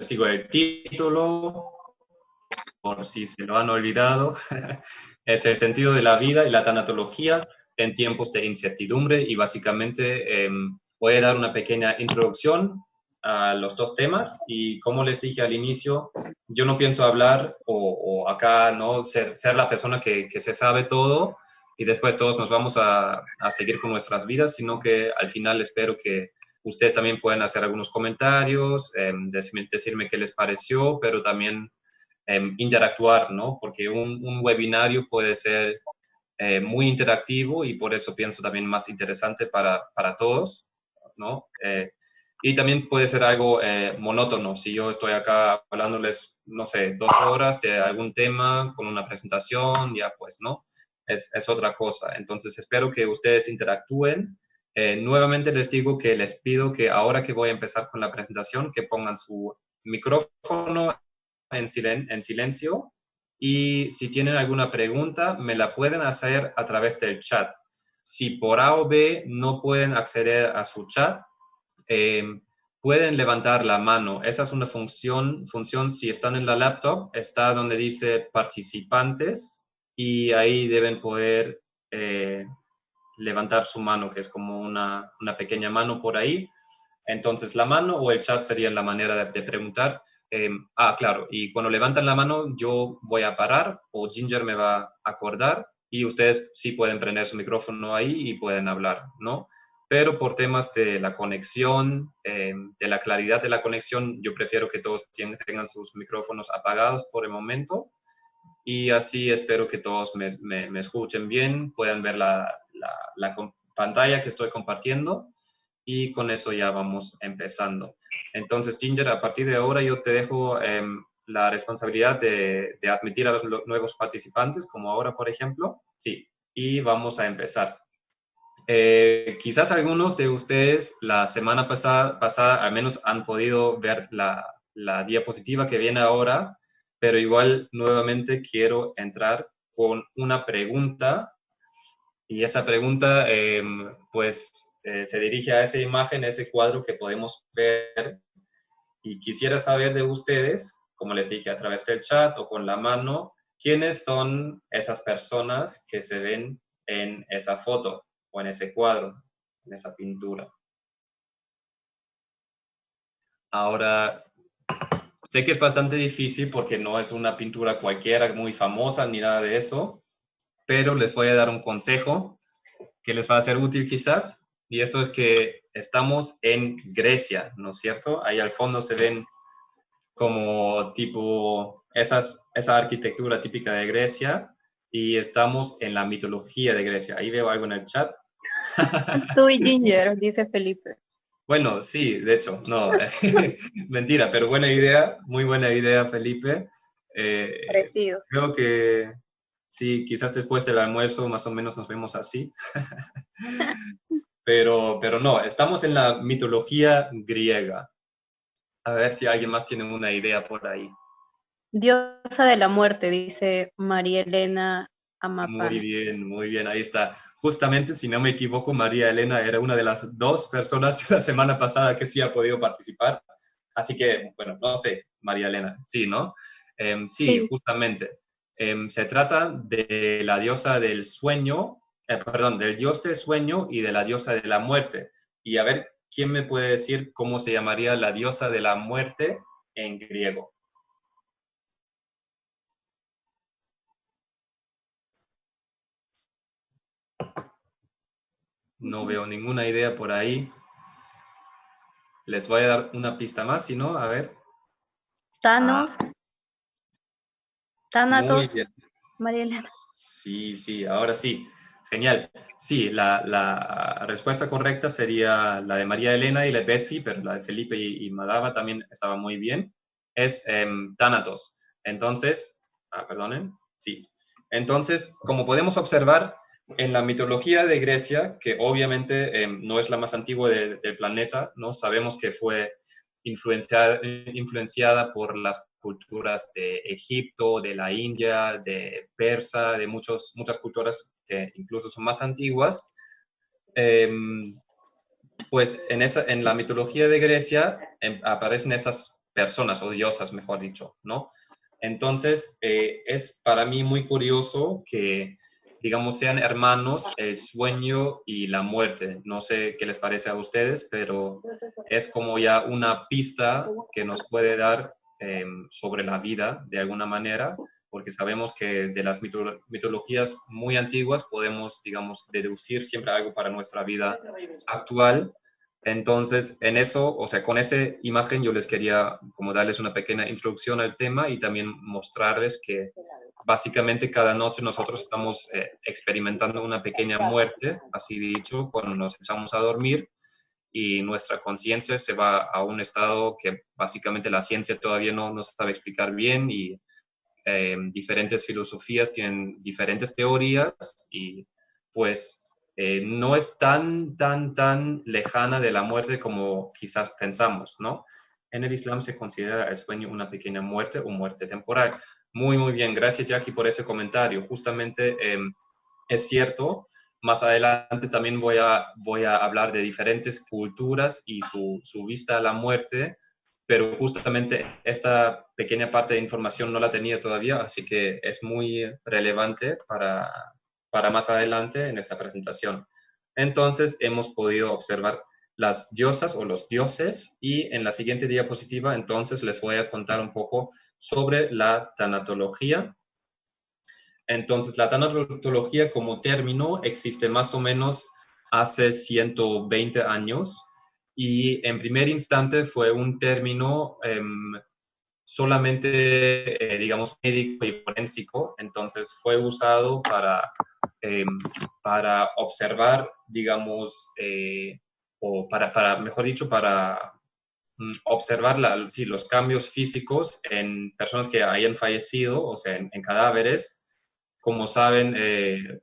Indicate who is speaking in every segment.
Speaker 1: digo el título, por si se lo han olvidado, es el sentido de la vida y la tanatología en tiempos de incertidumbre, y básicamente voy a dar una pequeña introducción a los dos temas, y como les dije al inicio, yo no pienso hablar o acá no ser la persona que se sabe todo y después todos nos vamos a seguir con nuestras vidas, sino que al final espero que ustedes también puedan hacer algunos comentarios, decirme qué les pareció, pero también interactuar, ¿no? Porque un webinario puede ser muy interactivo y por eso pienso también más interesante para todos, ¿no? Y también puede ser algo monótono. Si yo estoy acá hablándoles, no sé, 2 horas de algún tema con una presentación, ya pues, ¿no? Es otra cosa. Entonces, espero que ustedes interactúen. Nuevamente les digo que les pido que ahora que voy a empezar con la presentación, que pongan su micrófono en silencio, y si tienen alguna pregunta, me la pueden hacer a través del chat. Si por A o B no pueden acceder a su chat, eh, pueden levantar la mano. Esa es una función, si están en la laptop, está donde dice participantes, y ahí deben poder levantar su mano, que es como una pequeña mano por ahí. Entonces, la mano o el chat sería la manera de preguntar. Claro, y cuando levantan la mano, yo voy a parar o Ginger me va a acordar, y ustedes sí pueden prender su micrófono ahí y pueden hablar, ¿no? Pero por temas de la conexión, de la claridad de la conexión, yo prefiero que todos tengan sus micrófonos apagados por el momento, y así espero que todos me escuchen bien, puedan ver la pantalla que estoy compartiendo, y con eso ya vamos empezando. Entonces, Ginger, a partir de ahora yo te dejo la responsabilidad de admitir a los nuevos participantes, como ahora, por ejemplo. Sí, y vamos a empezar. Quizás algunos de ustedes la semana pasada al menos han podido ver la diapositiva que viene ahora, pero igual nuevamente quiero entrar con una pregunta, y esa pregunta se dirige a esa imagen, a ese cuadro que podemos ver, y quisiera saber de ustedes, como les dije, a través del chat o con la mano, quiénes son esas personas que se ven en esa foto o en ese cuadro, en esa pintura. Ahora, sé que es bastante difícil porque no es una pintura cualquiera, muy famosa ni nada de eso, pero les voy a dar un consejo que les va a ser útil quizás, y esto es que estamos en Grecia, ¿no es cierto? Ahí al fondo se ven como tipo esa arquitectura típica de Grecia, y estamos en la mitología de Grecia. Ahí veo algo en el chat.
Speaker 2: Tú y Ginger, dice Felipe.
Speaker 1: Bueno, sí, de hecho, no, mentira, pero buena idea, muy buena idea, Felipe.
Speaker 2: Parecido.
Speaker 1: Creo que sí, quizás después del almuerzo más o menos nos vemos así. Pero no, estamos en la mitología griega. A ver si alguien más tiene una idea por ahí.
Speaker 2: Diosa de la muerte, dice María Elena Amapán.
Speaker 1: Muy bien, ahí está. Justamente, si no me equivoco, María Elena era una de las 2 personas de la semana pasada que sí ha podido participar. Así que, bueno, no sé, María Elena, sí, ¿no? Sí,
Speaker 2: Sí,
Speaker 1: justamente. Se trata de la diosa del sueño, perdón, del dios del sueño y de la diosa de la muerte. Y a ver, ¿quién me puede decir cómo se llamaría la diosa de la muerte en griego? No veo ninguna idea por ahí. Les voy a dar una pista más, si no, a ver.
Speaker 2: Thanos,
Speaker 1: Muy
Speaker 2: Thanatos,
Speaker 1: bien.
Speaker 2: María Elena.
Speaker 1: Sí, sí, ahora sí. Genial. Sí, la respuesta correcta sería la de María Elena y la de Betsy, pero la de Felipe y Madaba también estaba muy bien. Es Thanatos. Entonces, perdonen, sí. Entonces, como podemos observar, en la mitología de Grecia, que obviamente no es la más antigua del planeta, ¿no? Sabemos que fue influenciada por las culturas de Egipto, de la India, de Persa, de muchas culturas que incluso son más antiguas. Pues en la mitología de Grecia aparecen estas personas o diosas, mejor dicho, ¿no? Entonces, es para mí muy curioso que, digamos, sean hermanos el sueño y la muerte. No sé qué les parece a ustedes, pero es como ya una pista que nos puede dar sobre la vida de alguna manera, porque sabemos que de las mitologías muy antiguas podemos, digamos, deducir siempre algo para nuestra vida actual. Entonces, en eso, o sea, con esa imagen yo les quería como darles una pequeña introducción al tema y también mostrarles que básicamente cada noche nosotros estamos experimentando una pequeña muerte, así dicho, cuando nos echamos a dormir y nuestra conciencia se va a un estado que básicamente la ciencia todavía no sabe explicar bien y diferentes filosofías tienen diferentes teorías y pues no es tan lejana de la muerte como quizás pensamos, ¿no? En el Islam se considera el sueño una pequeña muerte o muerte temporal. Muy, muy bien. Gracias, Jackie, por ese comentario. Justamente es cierto. Más adelante también voy a hablar de diferentes culturas y su vista a la muerte, pero justamente esta pequeña parte de información no la tenía todavía, así que es muy relevante para más adelante en esta presentación. Entonces, hemos podido observar las diosas o los dioses y en la siguiente diapositiva, entonces, les voy a contar un poco sobre la tanatología. Entonces, la tanatología como término existe más o menos hace 120 años y en primer instante fue un término solamente, digamos, médico y forénsico, entonces fue usado para observar, digamos, o mejor dicho, para observar sí, los cambios físicos en personas que hayan fallecido, o sea, en cadáveres. Como saben,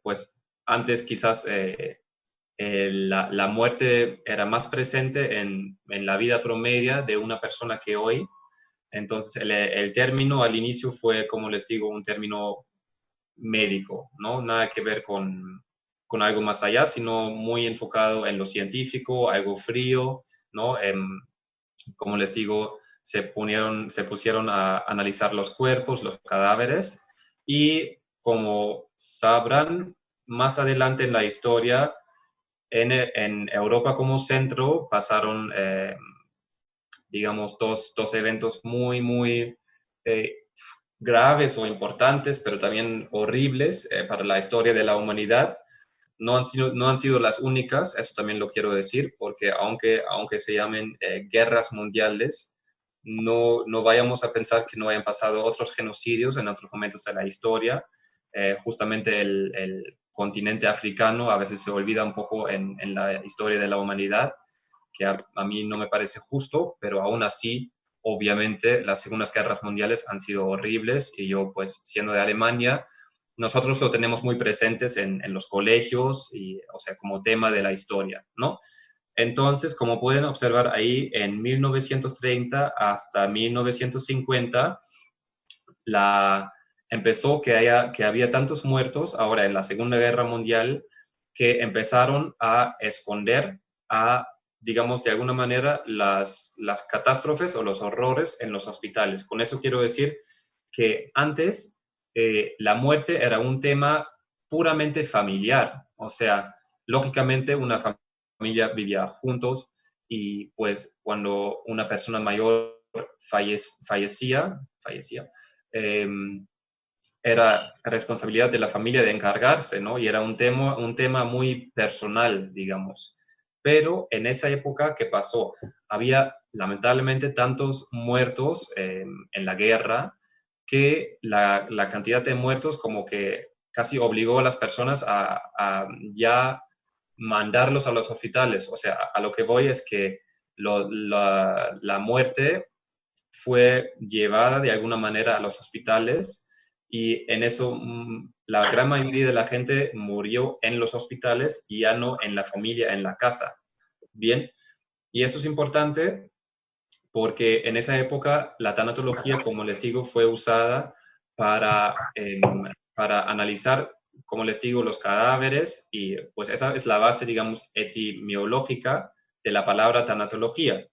Speaker 1: pues antes quizás la muerte era más presente en la vida promedia de una persona que hoy. Entonces, el término al inicio fue, como les digo, un término médico, ¿no? Nada que ver con algo más allá, sino muy enfocado en lo científico, algo frío, ¿no? Como les digo, se pusieron a analizar los cuerpos, los cadáveres, y como sabrán, más adelante en la historia, en Europa como centro pasaron digamos, dos eventos muy eh, graves o importantes, pero también horribles para la historia de la humanidad. No han sido las únicas, eso también lo quiero decir, porque aunque se llamen guerras mundiales, no vayamos a pensar que no hayan pasado otros genocidios en otros momentos de la historia. Justamente el continente africano a veces se olvida un poco en la historia de la humanidad, que a mí no me parece justo, pero aún así, obviamente, las segundas guerras mundiales han sido horribles y yo, pues, siendo de Alemania, nosotros lo tenemos muy presentes en los colegios, y, o sea, como tema de la historia, ¿no? Entonces, como pueden observar ahí, en 1930 hasta 1950, empezó que había tantos muertos ahora en la Segunda Guerra Mundial que empezaron a esconder a, digamos, de alguna manera las catástrofes o los horrores en los hospitales. Con eso quiero decir que antes la muerte era un tema puramente familiar, o sea, lógicamente una familia vivía juntos y pues cuando una persona mayor fallecía eh, era responsabilidad de la familia de encargarse, ¿no? Y era un tema muy personal, digamos. Pero en esa época, ¿qué pasó? Había lamentablemente tantos muertos en la guerra que la cantidad de muertos como que casi obligó a las personas a ya mandarlos a los hospitales. O sea, a lo que voy es que la muerte fue llevada de alguna manera a los hospitales y en eso la gran mayoría de la gente murió en los hospitales y ya no en la familia, en la casa. Bien, y eso es importante porque en esa época la tanatología, como les digo, fue usada para analizar, como les digo, los cadáveres y pues esa es la base, digamos, etimológica de la palabra tanatología.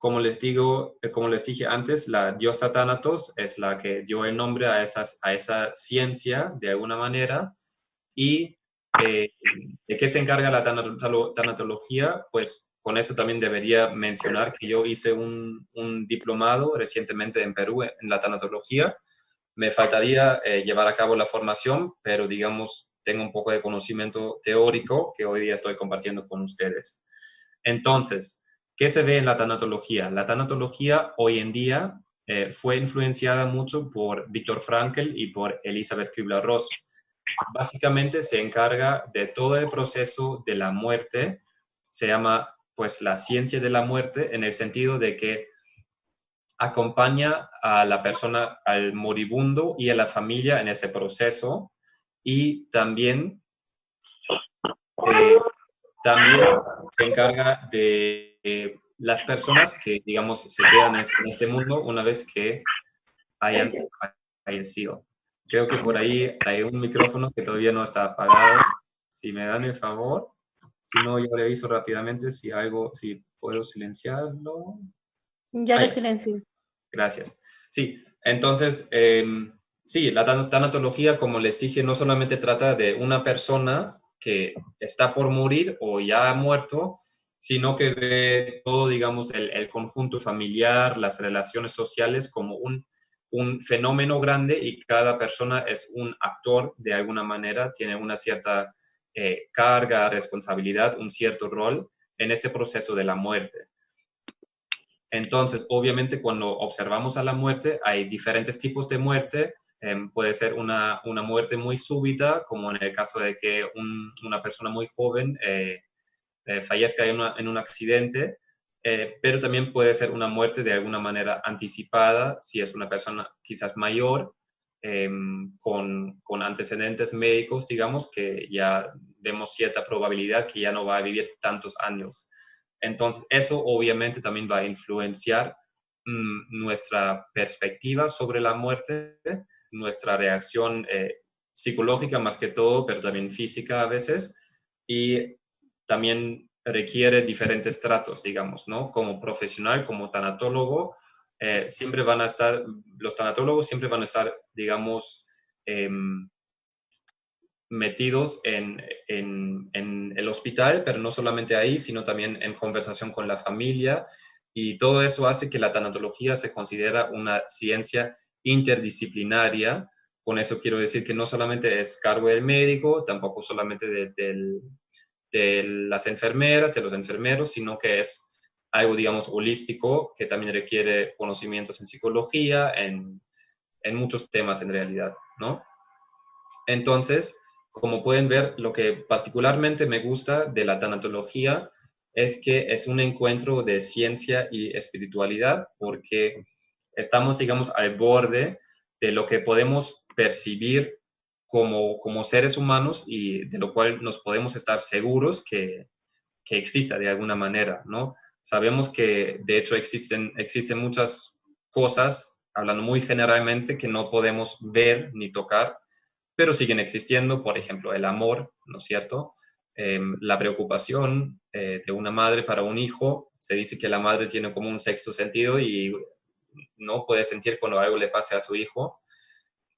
Speaker 1: como les digo, como les dije antes, la diosa Thanatos es la que dio el nombre a esa ciencia de alguna manera. ¿Y de qué se encarga la tanatología? Pues con eso también debería mencionar que yo hice un diplomado recientemente en Perú en la tanatología. Me faltaría llevar a cabo la formación, pero digamos, tengo un poco de conocimiento teórico que hoy día estoy compartiendo con ustedes. Entonces, ¿qué se ve en la tanatología? La tanatología hoy en día fue influenciada mucho por Viktor Frankl y por Elizabeth Kübler-Ross. Básicamente se encarga de todo el proceso de la muerte. Se llama pues la ciencia de la muerte en el sentido de que acompaña a la persona, al moribundo y a la familia en ese proceso, y también se encarga de las personas que, digamos, se quedan en este mundo una vez que hayan fallecido. Creo que por ahí hay un micrófono que todavía no está apagado. Si me dan el favor, si no, yo reviso rápidamente si puedo silenciarlo.
Speaker 2: Ya lo silencio.
Speaker 1: Gracias. Sí, entonces, sí, la tanatología, como les dije, no solamente trata de una persona que está por morir o ya ha muerto, sino que ve todo, digamos, el conjunto familiar, las relaciones sociales como un fenómeno grande, y cada persona es un actor de alguna manera, tiene una cierta carga, responsabilidad, un cierto rol en ese proceso de la muerte. Entonces, obviamente, cuando observamos a la muerte, hay diferentes tipos de muerte. Puede ser una muerte muy súbita, como en el caso de que una persona muy joven fallezca en un accidente, pero también puede ser una muerte de alguna manera anticipada, si es una persona quizás mayor, con antecedentes médicos, digamos, que ya vemos cierta probabilidad que ya no va a vivir tantos años. Entonces, eso obviamente también va a influenciar nuestra perspectiva sobre la muerte, nuestra reacción psicológica más que todo, pero también física a veces, y también requiere diferentes tratos, digamos, ¿no? Como profesional, como tanatólogo, siempre van a estar, los tanatólogos siempre van a estar, digamos, metidos en el hospital, pero no solamente ahí, sino también en conversación con la familia, y todo eso hace que la tanatología se considera una ciencia interdisciplinaria. Con eso quiero decir que no solamente es cargo del médico, tampoco solamente de las enfermeras, de los enfermeros, sino que es algo, digamos, holístico, que también requiere conocimientos en psicología, en muchos temas en realidad, ¿no? Entonces, como pueden ver, lo que particularmente me gusta de la tanatología es que es un encuentro de ciencia y espiritualidad, porque estamos, digamos, al borde de lo que podemos percibir como seres humanos, y de lo cual nos podemos estar seguros que exista de alguna manera, ¿no? Sabemos que, de hecho, existen muchas cosas, hablando muy generalmente, que no podemos ver ni tocar, pero siguen existiendo. Por ejemplo, el amor, ¿no es cierto? La preocupación de una madre para un hijo. Se dice que la madre tiene como un sexto sentido y no puede sentir cuando algo le pase a su hijo.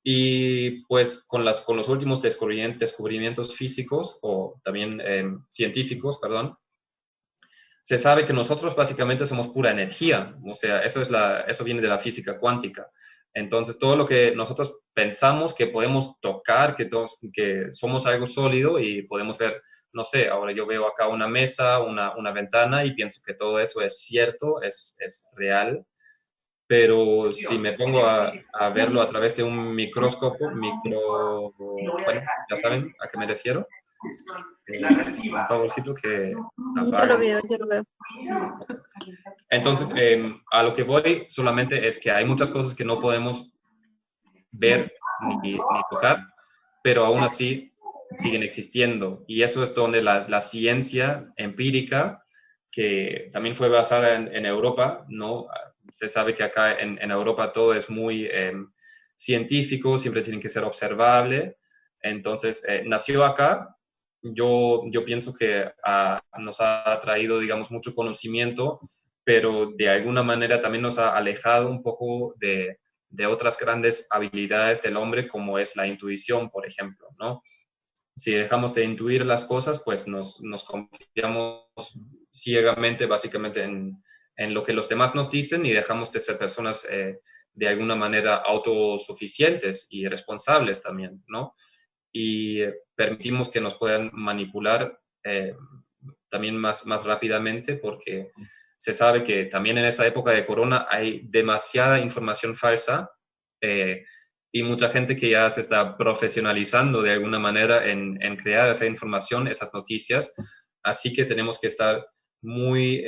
Speaker 1: Y pues con los últimos descubrimientos físicos, o también científicos, perdón, se sabe que nosotros básicamente somos pura energía. O sea, eso viene de la física cuántica. Entonces, todo lo que nosotros pensamos que podemos tocar, que somos algo sólido y podemos ver, no sé, ahora yo veo acá una mesa, una ventana, y pienso que todo eso es cierto, es real, pero si me pongo a verlo a través de un bueno, ya saben a qué me refiero. Un favorcito que
Speaker 2: Yo lo
Speaker 1: apaguen.
Speaker 2: veo, yo lo veo.
Speaker 1: Entonces, a lo que voy solamente es que hay muchas cosas que no podemos ver ni tocar, pero aún así siguen existiendo. Y eso es donde la ciencia empírica, que también fue basada en Europa, ¿no? Se sabe que acá en Europa todo es muy científico, siempre tiene que ser observable. Entonces, nació acá. Yo pienso que nos ha traído, digamos, mucho conocimiento pero de alguna manera también nos ha alejado un poco de otras grandes habilidades del hombre, como es la intuición, por ejemplo, ¿no? Si dejamos de intuir las cosas, pues nos confiamos ciegamente, básicamente, en lo que los demás nos dicen y dejamos de ser personas de alguna manera autosuficientes y responsables también, ¿no? Y permitimos que nos puedan manipular también más rápidamente, porque se sabe que también en esa época de corona hay demasiada información falsa y mucha gente que ya se está profesionalizando de alguna manera en crear esa información, esas noticias. Así que tenemos que estar muy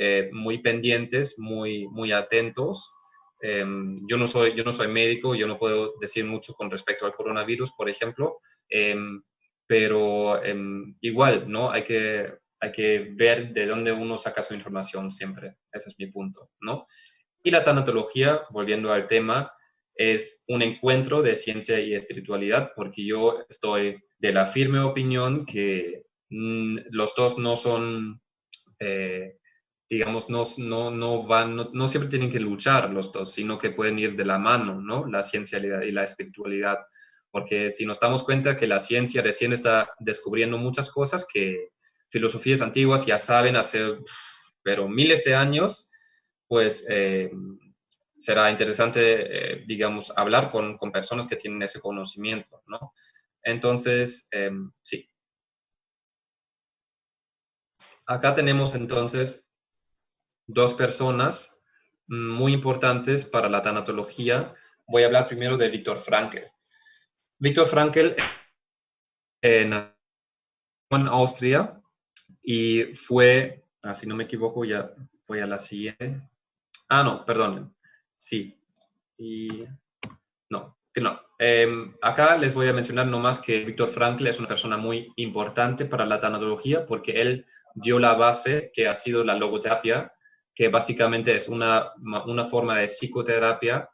Speaker 1: pendientes, muy atentos. Yo no soy médico, yo no puedo decir mucho con respecto al coronavirus, por ejemplo, pero igual, ¿no? Hay que ver de dónde uno saca su información siempre. Ese es mi punto, ¿no? Y la tanatología, volviendo al tema, es un encuentro de ciencia y espiritualidad, porque yo estoy de la firme opinión que los dos no son, digamos, no siempre tienen que luchar los dos, sino que pueden ir de la mano, ¿no? La ciencia y la espiritualidad. Porque si nos damos cuenta que la ciencia recién está descubriendo muchas cosas que filosofías antiguas ya saben hace, pero miles de años, pues será interesante, digamos, hablar con personas que tienen ese conocimiento, ¿no? Entonces, sí. Acá tenemos entonces dos personas muy importantes para la tanatología. Voy a hablar primero de Viktor Frankl. Viktor Frankl nació en Austria y fue, si no me equivoco, ya voy a la siguiente. No, perdón. Sí. Y no, que no. Acá les voy a mencionar nomás que Viktor Frankl es una persona muy importante para la tanatología porque él dio la base que ha sido la logoterapia, que básicamente es una forma de psicoterapia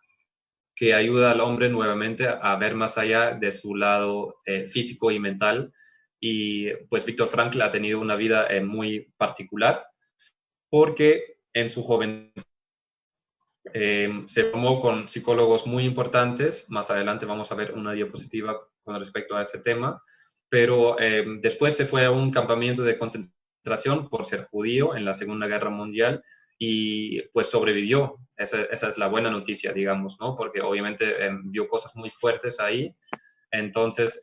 Speaker 1: que ayuda al hombre nuevamente a ver más allá de su lado físico y mental. Y pues Viktor Frankl ha tenido una vida muy particular porque en su juventud se formó con psicólogos muy importantes. Más adelante vamos a ver una diapositiva con respecto a ese tema. Pero después se fue a un campamento de concentración por ser judío en la Segunda Guerra Mundial y pues sobrevivió. Esa es la buena noticia, digamos, ¿no? Porque obviamente vio cosas muy fuertes ahí. Entonces,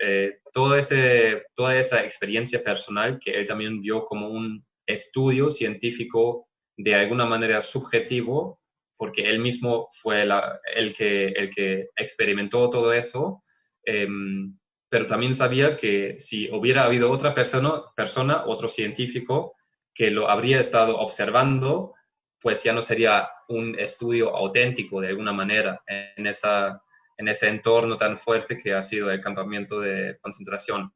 Speaker 1: toda esa experiencia personal que él también vio como un estudio científico de alguna manera subjetivo, porque él mismo fue el que experimentó todo eso, pero también sabía que si hubiera habido otra persona, otro científico, que lo habría estado observando, pues ya no sería un estudio auténtico de alguna manera en ese entorno tan fuerte que ha sido el campamento de concentración.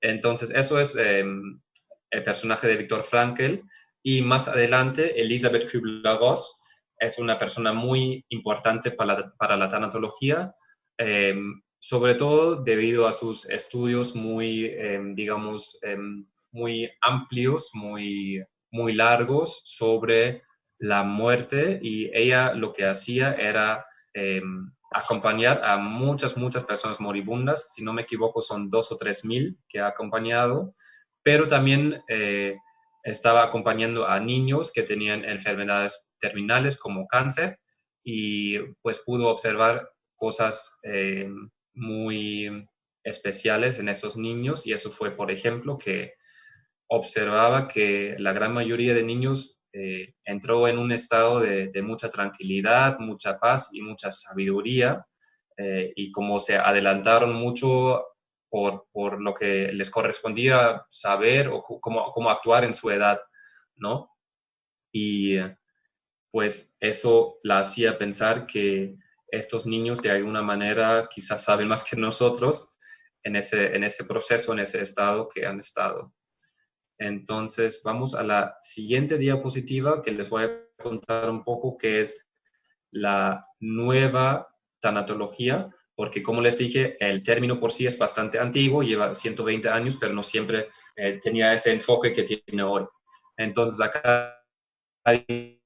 Speaker 1: Entonces, eso es el personaje de Viktor Frankl. Y más adelante, Elisabeth Kübler-Ross es una persona muy importante para la tanatología, sobre todo debido a sus estudios muy, digamos, muy amplios, muy largos sobre la muerte, y ella lo que hacía era acompañar a muchas personas moribundas. Si no me equivoco, son 2 o 3 mil que ha acompañado, pero también estaba acompañando a niños que tenían enfermedades terminales como cáncer, y pues pudo observar cosas muy especiales en esos niños, y eso fue, por ejemplo, que observaba que la gran mayoría de niños entró en un estado de mucha tranquilidad, mucha paz y mucha sabiduría, y como se adelantaron mucho por lo que les correspondía saber o cómo actuar en su edad, ¿no? Y pues eso la hacía pensar que estos niños de alguna manera quizás saben más que nosotros en ese proceso, en ese estado que han estado. Entonces, vamos a la siguiente diapositiva, que les voy a contar un poco qué es la nueva tanatología, porque como les dije, el término por sí es bastante antiguo, lleva 120 años, pero no siempre tenía ese enfoque que tiene hoy. Entonces, acá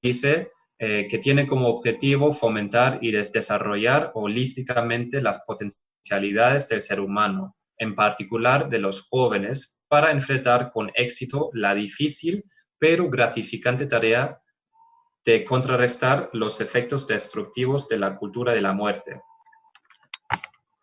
Speaker 1: dice que tiene como objetivo fomentar y desarrollar holísticamente las potencialidades del ser humano, en particular de los jóvenes, para enfrentar con éxito la difícil pero gratificante tarea de contrarrestar los efectos destructivos de la cultura de la muerte.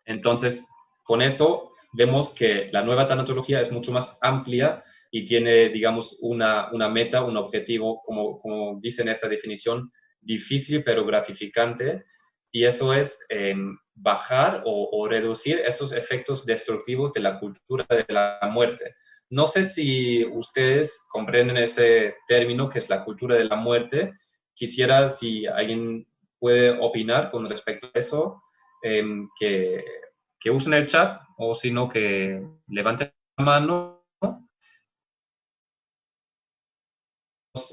Speaker 1: Entonces, con eso vemos que la nueva tanatología es mucho más amplia y tiene, digamos, una meta, un objetivo, como dice en esta definición, difícil pero gratificante, y eso es bajar o reducir estos efectos destructivos de la cultura de la muerte. No sé si ustedes comprenden ese término que es la cultura de la muerte. Quisiera si alguien puede opinar con respecto a eso, que usen el chat o si no que levanten la mano.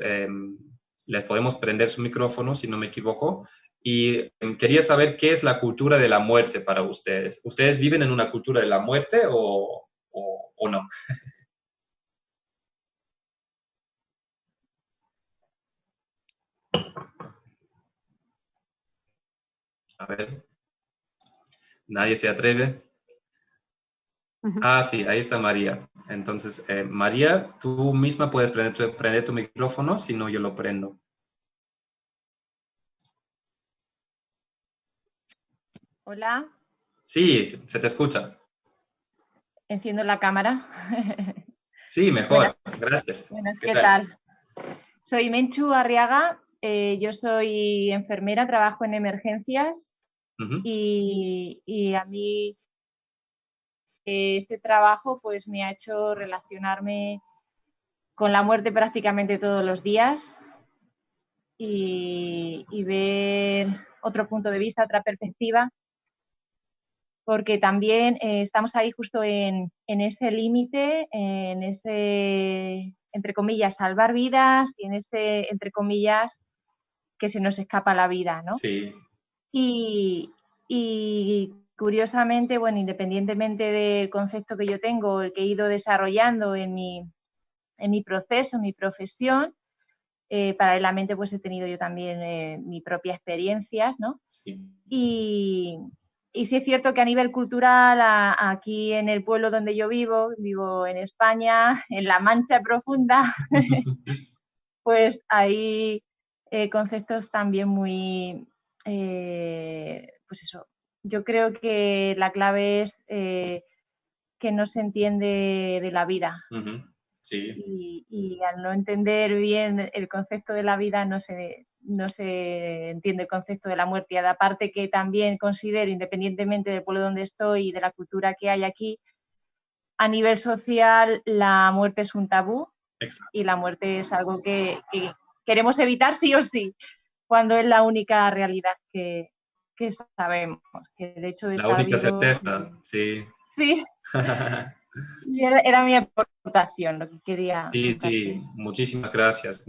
Speaker 1: Eh, les podemos prender su micrófono, si no me equivoco. Y quería saber qué es la cultura de la muerte para ustedes. ¿Ustedes viven en una cultura de la muerte o no? A ver, nadie se atreve. Ah, sí, ahí está María. Entonces, María, tú misma puedes prender tu micrófono, si no yo lo prendo.
Speaker 3: Hola.
Speaker 1: Sí, se te escucha.
Speaker 3: Enciendo la cámara.
Speaker 1: Sí, mejor. Gracias.
Speaker 3: Buenas,
Speaker 1: ¿Qué
Speaker 3: ¿qué
Speaker 1: tal?
Speaker 3: tal? Soy Menchu Arriaga. Yo soy enfermera, trabajo en emergencias y a mí este trabajo pues me ha hecho relacionarme con la muerte prácticamente todos los días y ver otro punto de vista, otra perspectiva, porque también estamos ahí justo en ese límite, en ese, entre comillas, salvar vidas y en ese, entre comillas, que se nos escapa la vida, ¿no?
Speaker 1: Sí.
Speaker 3: Y curiosamente, bueno, independientemente del concepto que yo tengo, el que he ido desarrollando en mi proceso, en mi profesión, paralelamente pues he tenido yo también mis propias experiencias, ¿no?
Speaker 1: Sí.
Speaker 3: Y sí es cierto que a nivel cultural, aquí en el pueblo donde yo vivo en España, en la Mancha Profunda, pues hay conceptos también muy, pues eso, yo creo que la clave es que no se entiende de la vida.
Speaker 1: Sí.
Speaker 3: Y al no entender bien el concepto de la vida no se entiende el concepto de la muerte. Y aparte que también considero, independientemente del pueblo donde estoy y de la cultura que hay aquí, a nivel social la muerte es un tabú.
Speaker 1: Exacto.
Speaker 3: Y la muerte es algo que queremos evitar sí o sí, cuando es la única realidad que sabemos, que el hecho de
Speaker 1: La
Speaker 3: estar
Speaker 1: única
Speaker 3: vivos,
Speaker 1: certeza, sí.
Speaker 3: Sí. Y era mi aportación, lo que quería compartir.
Speaker 1: Sí, muchísimas gracias.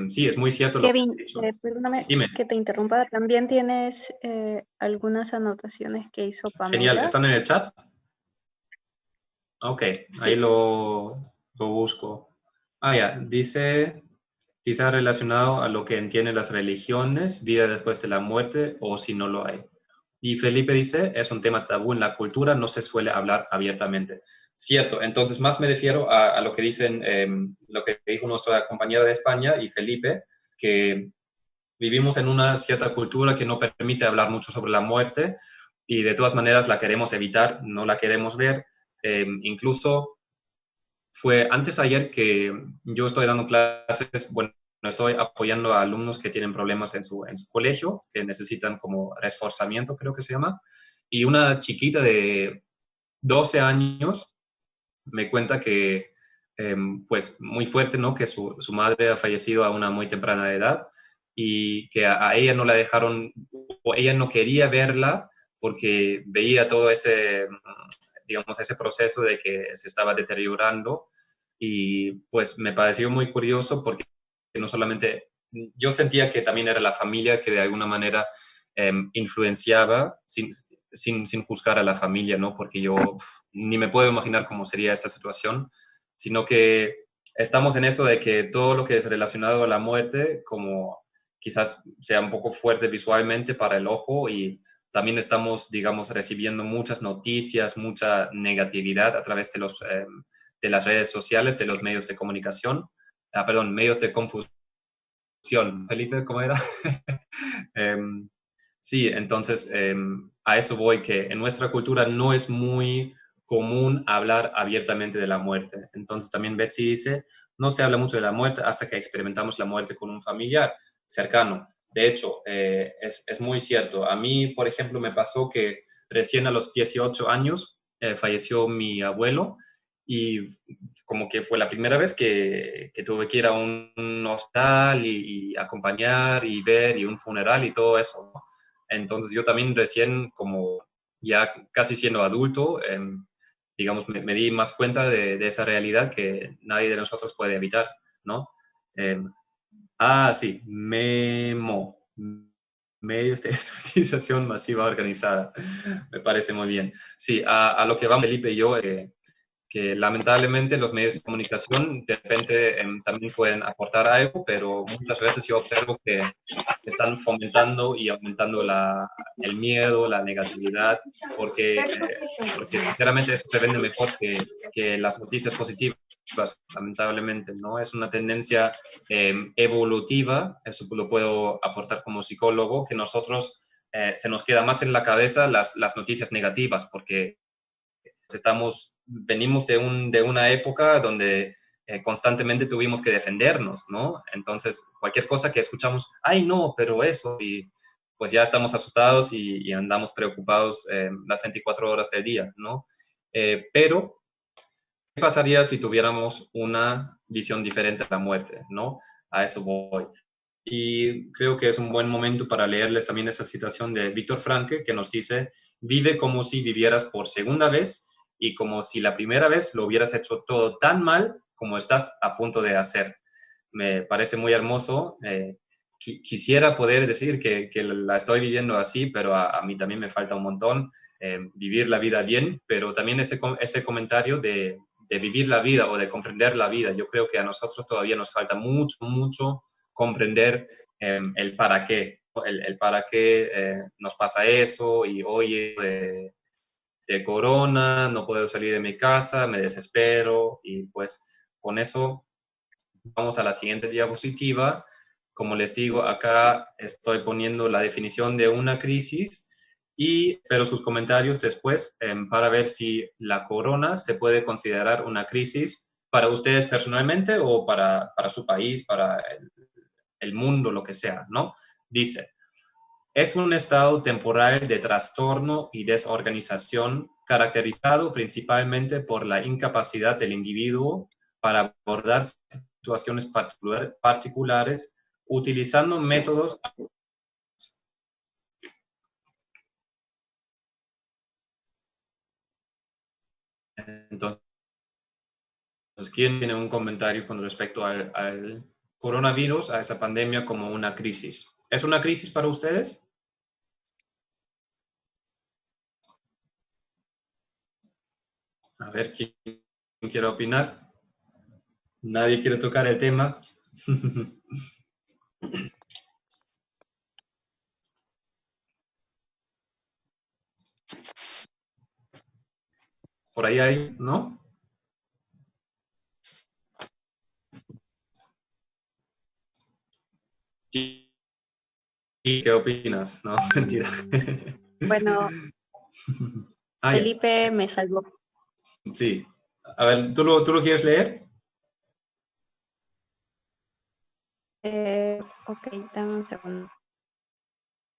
Speaker 1: Sí, es muy cierto lo que
Speaker 2: Kevin,
Speaker 1: has dicho.
Speaker 2: perdóname
Speaker 1: Dime.
Speaker 2: que te interrumpa. También tienes algunas anotaciones que hizo
Speaker 1: Genial.
Speaker 2: Pamela.
Speaker 1: ¿Están en el chat? Ok, ahí
Speaker 2: Sí.
Speaker 1: lo busco. Ah, ya, dice, quizá relacionado a lo que entienden las religiones, vida después de la muerte o si no lo hay. Y Felipe dice, es un tema tabú en la cultura, no se suele hablar abiertamente. Cierto, entonces más me refiero a lo que dicen, lo que dijo nuestra compañera de España y Felipe, que vivimos en una cierta cultura que no permite hablar mucho sobre la muerte y de todas maneras la queremos evitar, no la queremos ver. Incluso fue antes ayer que yo estoy dando clases, bueno, estoy apoyando a alumnos que tienen problemas en su colegio, que necesitan como reforzamiento, creo que se llama, y una chiquita de 12 años me cuenta que, pues, muy fuerte, ¿no? Que su madre ha fallecido a una muy temprana edad y que a ella no la dejaron, o ella no quería verla porque veía todo ese, digamos, ese proceso de que se estaba deteriorando y pues me pareció muy curioso porque no solamente, yo sentía que también era la familia que de alguna manera influenciaba sin juzgar a la familia, ¿no? Porque yo ni me puedo imaginar cómo sería esta situación, sino que estamos en eso de que todo lo que es relacionado a la muerte, como quizás sea un poco fuerte visualmente para el ojo, y también estamos, digamos, recibiendo muchas noticias, mucha negatividad a través de las redes sociales, de los medios de comunicación, perdón, medios de confusión. Felipe, ¿cómo era? Sí, entonces a eso voy, que en nuestra cultura no es muy común hablar abiertamente de la muerte. Entonces también Betsy dice, no se habla mucho de la muerte hasta que experimentamos la muerte con un familiar cercano. De hecho, es muy cierto. A mí, por ejemplo, me pasó que recién a los 18 años falleció mi abuelo, y como que fue la primera vez que tuve que ir a un hospital y acompañar y ver, y un funeral y todo eso, ¿no? Entonces yo también recién, como ya casi siendo adulto, digamos, me di más cuenta de esa realidad que nadie de nosotros puede evitar, ¿no? Em, sí, medios de estatización masiva organizada. Me parece muy bien. Sí, a lo que vamos Felipe y yo, que lamentablemente los medios de comunicación de repente también pueden aportar algo, pero muchas veces yo observo que están fomentando y aumentando el miedo, la negatividad, porque sinceramente esto se vende mejor que las noticias positivas, lamentablemente, ¿no? Es una tendencia evolutiva, eso lo puedo aportar como psicólogo, que nosotros se nos queda más en la cabeza las noticias negativas, porque venimos de una época donde constantemente tuvimos que defendernos, ¿no? Entonces, cualquier cosa que escuchamos, ay, no, pero eso, y pues ya estamos asustados y andamos preocupados las 24 horas del día, ¿no? Pero, ¿qué pasaría si tuviéramos una visión diferente a la muerte, ¿no? A eso voy. Y creo que es un buen momento para leerles también esa citación de Víctor Frankl, que nos dice, vive como si vivieras por segunda vez y como si la primera vez lo hubieras hecho todo tan mal como estás a punto de hacer. Me parece muy hermoso. Quisiera poder decir que la estoy viviendo así, pero a mí también me falta un montón vivir la vida bien, pero también ese comentario de vivir la vida o de comprender la vida. Yo creo que a nosotros todavía nos falta mucho, mucho comprender el para qué, el para qué nos pasa eso, y oye, de corona, no puedo salir de mi casa, me desespero, y pues con eso vamos a la siguiente diapositiva. Como les digo, acá estoy poniendo la definición de una crisis y espero sus comentarios después para ver si la corona se puede considerar una crisis para ustedes personalmente o para su país, para el mundo, lo que sea, ¿no? Dice, es un estado temporal de trastorno y desorganización caracterizado principalmente por la incapacidad del individuo para abordar situaciones particulares utilizando métodos. Entonces, ¿quién tiene un comentario con respecto al coronavirus, a esa pandemia como una crisis? ¿Es una crisis para ustedes? A ver, ¿quién quiere opinar? Nadie quiere tocar el tema. Por ahí hay, ¿no? Sí. ¿Qué opinas? No, mentira.
Speaker 2: Bueno, Felipe me salvó.
Speaker 1: Sí. A ver, ¿tú lo quieres leer?
Speaker 2: Ok, dame un segundo.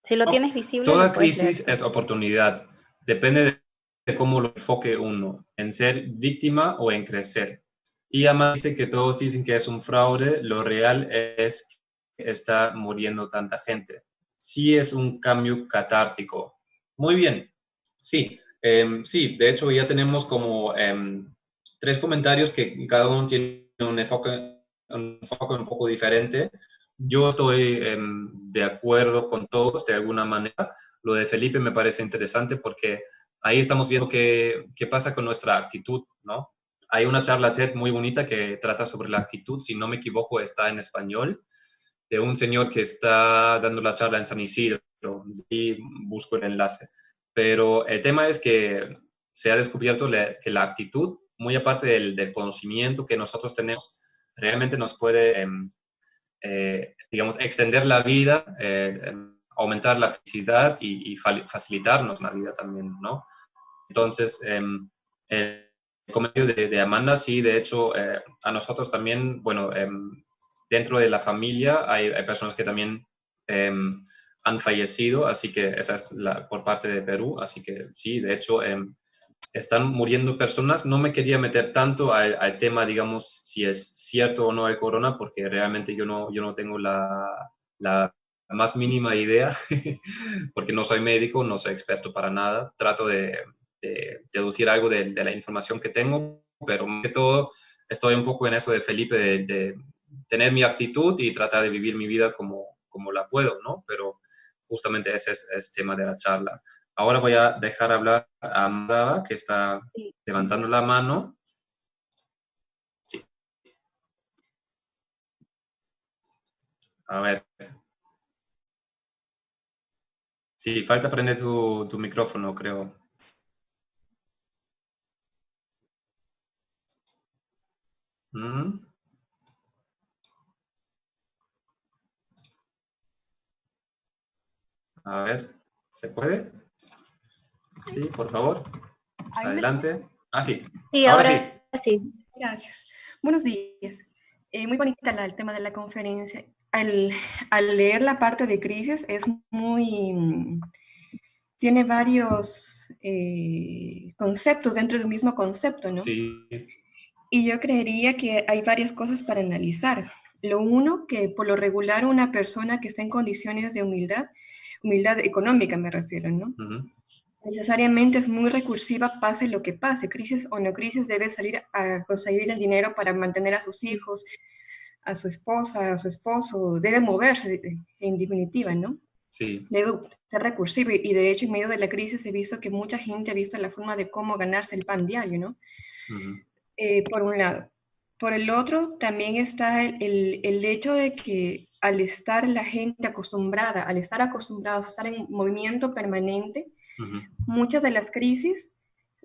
Speaker 2: Si lo tienes visible,
Speaker 1: Toda
Speaker 2: lo puedes leer.
Speaker 1: crisis es oportunidad. Depende de cómo lo enfoque uno, en ser víctima o en crecer. Y además dice que todos dicen que es un fraude, lo real es que está muriendo tanta gente. Sí es un cambio catártico. Muy bien, sí, sí, de hecho ya tenemos como 3 comentarios que cada uno tiene un enfoque un poco diferente. Yo estoy de acuerdo con todos de alguna manera. Lo de Felipe me parece interesante porque ahí estamos viendo qué pasa con nuestra actitud, ¿no? hay una charla TED muy bonita que trata sobre la actitud, si no me equivoco, está en español, de un señor que está dando la charla en San Isidro, y busco el enlace. Pero el tema es que se ha descubierto que la actitud, muy aparte del conocimiento que nosotros tenemos, realmente nos puede, digamos, extender la vida, aumentar la felicidad y facilitarnos la vida también, ¿no? Entonces, el comentario de Amanda, sí, de hecho, a nosotros también, bueno, dentro de la familia hay personas que también han fallecido, así que esa es por parte de Perú, así que sí, de hecho, están muriendo personas. No me quería meter tanto al tema, digamos, si es cierto o no el corona, porque realmente yo no tengo la más mínima idea, porque no soy médico, no soy experto para nada. Trato de deducir algo de la información que tengo, pero más que todo estoy un poco en eso de Felipe, de tener mi actitud y tratar de vivir mi vida como la puedo, ¿no? Pero justamente ese es tema de la charla. Ahora voy a dejar hablar a Amanda, que está
Speaker 4: Sí.
Speaker 1: levantando la mano. Sí. A ver. Sí, falta prender tu micrófono, creo. Mm. A ver, ¿se puede? Sí, por favor.
Speaker 4: ¿Ahí me
Speaker 1: Adelante. Ah, sí.
Speaker 2: Sí,
Speaker 1: Ahora sí.
Speaker 2: ahora sí.
Speaker 4: Gracias. Buenos días. Muy bonita el tema de la conferencia. Al leer la parte de crisis es tiene varios conceptos dentro de un mismo concepto, ¿no?
Speaker 1: Sí.
Speaker 4: Y yo creería que hay varias cosas para analizar. Lo uno, que por lo regular una persona que está en condiciones de humildad económica me refiero, ¿no?
Speaker 1: Uh-huh.
Speaker 4: Necesariamente es muy recursiva, pase lo que pase, crisis o no crisis, debe salir a conseguir el dinero para mantener a sus hijos, a su esposa, a su esposo, debe moverse en definitiva, ¿no?
Speaker 1: Sí.
Speaker 4: Debe ser recursivo y de hecho en medio de la crisis he visto que mucha gente ha visto la forma de cómo ganarse el pan diario, ¿no?
Speaker 1: Uh-huh.
Speaker 4: Por un lado. Por el otro, también está el hecho de que al estar la gente acostumbrada, al estar acostumbrados a estar en movimiento permanente,
Speaker 1: Uh-huh.
Speaker 4: muchas de las crisis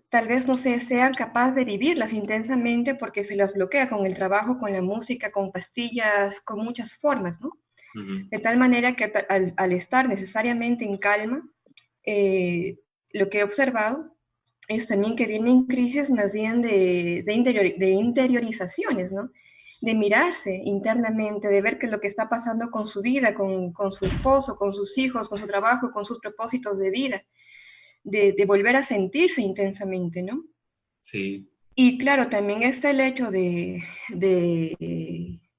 Speaker 4: tal vez no sean capaces de vivirlas intensamente porque se las bloquea con el trabajo, con la música, con pastillas, con muchas formas, ¿no?
Speaker 1: Uh-huh.
Speaker 4: De tal manera que al estar necesariamente en calma, lo que he observado es también que vienen crisis más bien de interiorizaciones, ¿no? De mirarse internamente, de ver qué es lo que está pasando con su vida, con su esposo, con sus hijos, con su trabajo, con sus propósitos de vida, de volver a sentirse intensamente, ¿no?
Speaker 1: Sí.
Speaker 4: Y claro, también está el hecho de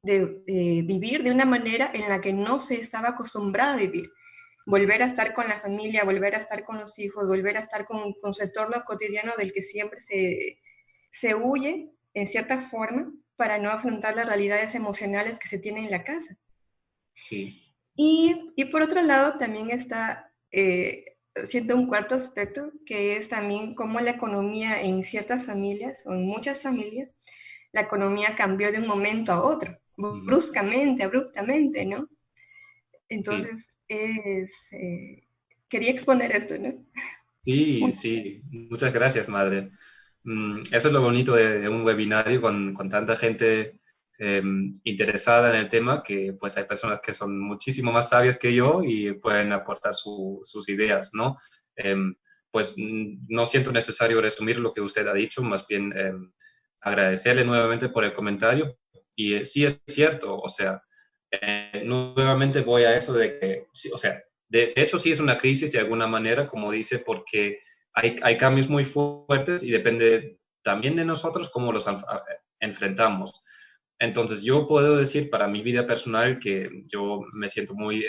Speaker 4: vivir de una manera en la que no se estaba acostumbrado a vivir. Volver a estar con la familia, volver a estar con los hijos, volver a estar con su entorno cotidiano del que siempre se huye, en cierta forma, para no afrontar las realidades emocionales que se tienen en la casa.
Speaker 1: Sí.
Speaker 4: Y por otro lado, también está, siento un cuarto aspecto, que es también cómo la economía en ciertas familias, o en muchas familias, la economía cambió de un momento a otro, bruscamente, abruptamente, ¿no? Entonces, quería exponer esto, ¿no?
Speaker 1: Sí, sí. Muchas gracias, madre. Eso es lo bonito de un webinario con tanta gente interesada en el tema, que pues hay personas que son muchísimo más sabias que yo y pueden aportar sus ideas, ¿no? Pues no siento necesario resumir lo que usted ha dicho, más bien agradecerle nuevamente por el comentario. Y sí es cierto, o sea, nuevamente voy a eso de que, sí, o sea, de hecho sí es una crisis de alguna manera, como dice, porque hay cambios muy fuertes y depende también de nosotros cómo los enfrentamos. Entonces yo puedo decir para mi vida personal que yo me siento muy,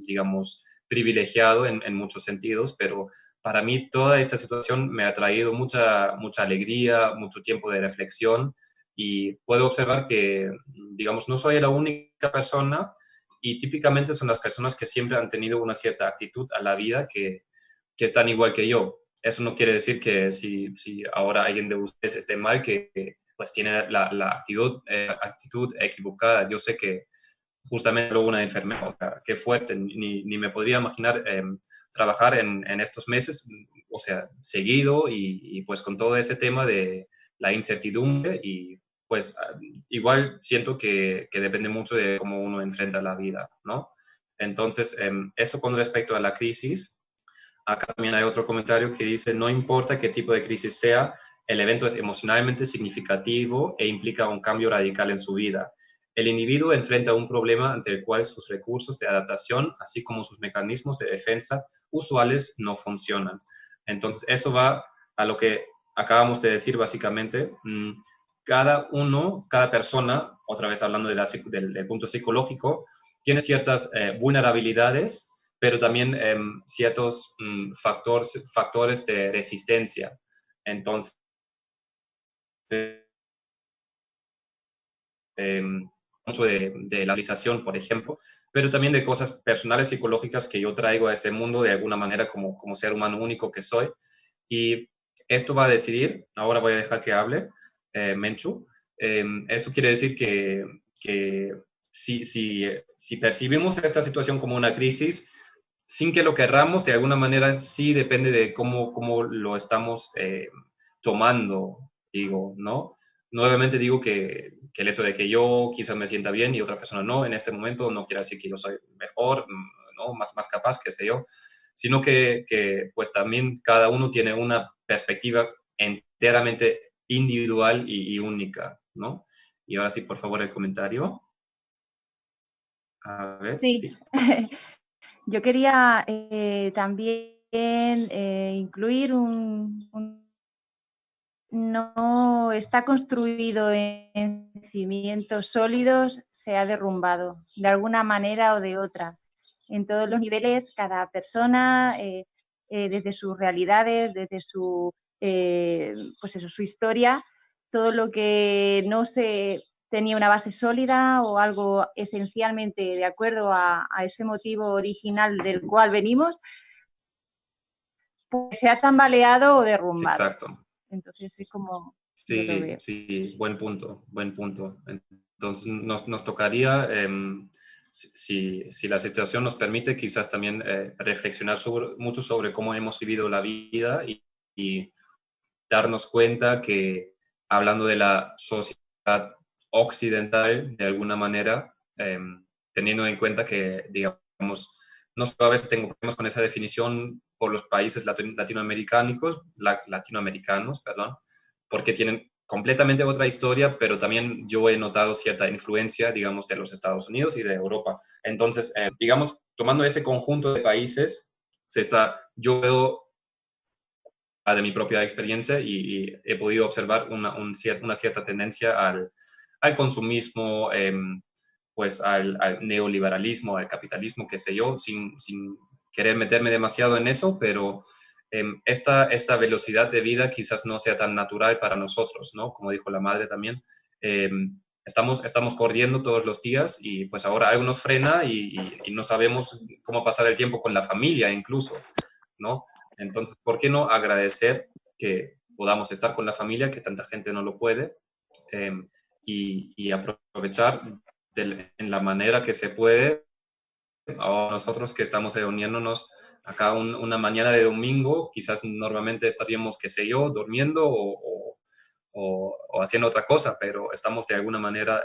Speaker 1: digamos, privilegiado en muchos sentidos, pero para mí toda esta situación me ha traído mucha alegría, mucho tiempo de reflexión y puedo observar que, digamos, no soy la única persona y típicamente son las personas que siempre han tenido una cierta actitud a la vida que están igual que yo. Eso no quiere decir que si ahora alguien de ustedes esté mal, que pues tiene la actitud equivocada. Yo sé que justamente luego una enfermedad, o sea, qué fuerte, ni me podría imaginar trabajar en estos meses, o sea, seguido y pues con todo ese tema de la incertidumbre y pues igual siento que depende mucho de cómo uno enfrenta la vida, ¿no? Entonces, eso con respecto a la crisis. Acá también hay otro comentario que dice, no importa qué tipo de crisis sea, el evento es emocionalmente significativo e implica un cambio radical en su vida. El individuo enfrenta un problema ante el cual sus recursos de adaptación, así como sus mecanismos de defensa usuales, no funcionan. Entonces, eso va a lo que acabamos de decir básicamente. Cada persona, otra vez hablando del punto psicológico, tiene ciertas vulnerabilidades, pero también ciertos factores de resistencia. Entonces, mucho de la realización, por ejemplo, pero también de cosas personales psicológicas que yo traigo a este mundo de alguna manera como ser humano único que soy. Y esto va a decidir, ahora voy a dejar que hable Menchu. Esto quiere decir que si percibimos esta situación como una crisis, sin que lo querramos, de alguna manera sí depende de cómo lo estamos tomando, digo, ¿no? Nuevamente digo que el hecho de que yo quizás me sienta bien y otra persona no, en este momento no quiere decir que yo soy mejor, ¿no? Más capaz, qué sé yo, sino que pues también cada uno tiene una perspectiva enteramente individual y única, ¿no? Y ahora sí, por favor, el comentario. A ver,
Speaker 3: Sí.
Speaker 1: sí.
Speaker 3: Yo quería también incluir no está construido en cimientos sólidos, se ha derrumbado de alguna manera o de otra. En todos los niveles, cada persona, desde sus realidades, desde pues eso, su historia, todo lo que no se tenía una base sólida o algo esencialmente de acuerdo a ese motivo original del cual venimos, pues se ha tambaleado o derrumbado.
Speaker 1: Exacto.
Speaker 3: Entonces es como yo lo
Speaker 1: Sí,
Speaker 3: veo.
Speaker 1: sí, buen punto, buen punto. Entonces nos tocaría, si la situación nos permite, quizás también reflexionar mucho sobre cómo hemos vivido la vida y darnos cuenta que hablando de la sociedad occidental, de alguna manera, teniendo en cuenta que, digamos, no solo a veces tengo problemas con esa definición por los países latinoamericanos, perdón, porque tienen completamente otra historia, pero también yo he notado cierta influencia, digamos, de los Estados Unidos y de Europa. Entonces, digamos, tomando ese conjunto de países, yo veo de mi propia experiencia y he podido observar una cierta tendencia al consumismo, pues al neoliberalismo, al capitalismo, qué sé yo, sin querer meterme demasiado en eso, pero esta velocidad de vida quizás no sea tan natural para nosotros, ¿no? Como dijo la madre también, estamos corriendo todos los días y pues ahora algo nos frena y no sabemos cómo pasar el tiempo con la familia incluso, ¿no? Entonces, ¿por qué no agradecer que podamos estar con la familia, que tanta gente no lo puede, y aprovechar en la manera que se puede? Ahora nosotros que estamos reuniéndonos acá una mañana de domingo, quizás normalmente estaríamos, qué sé yo, durmiendo o haciendo otra cosa, pero estamos de alguna manera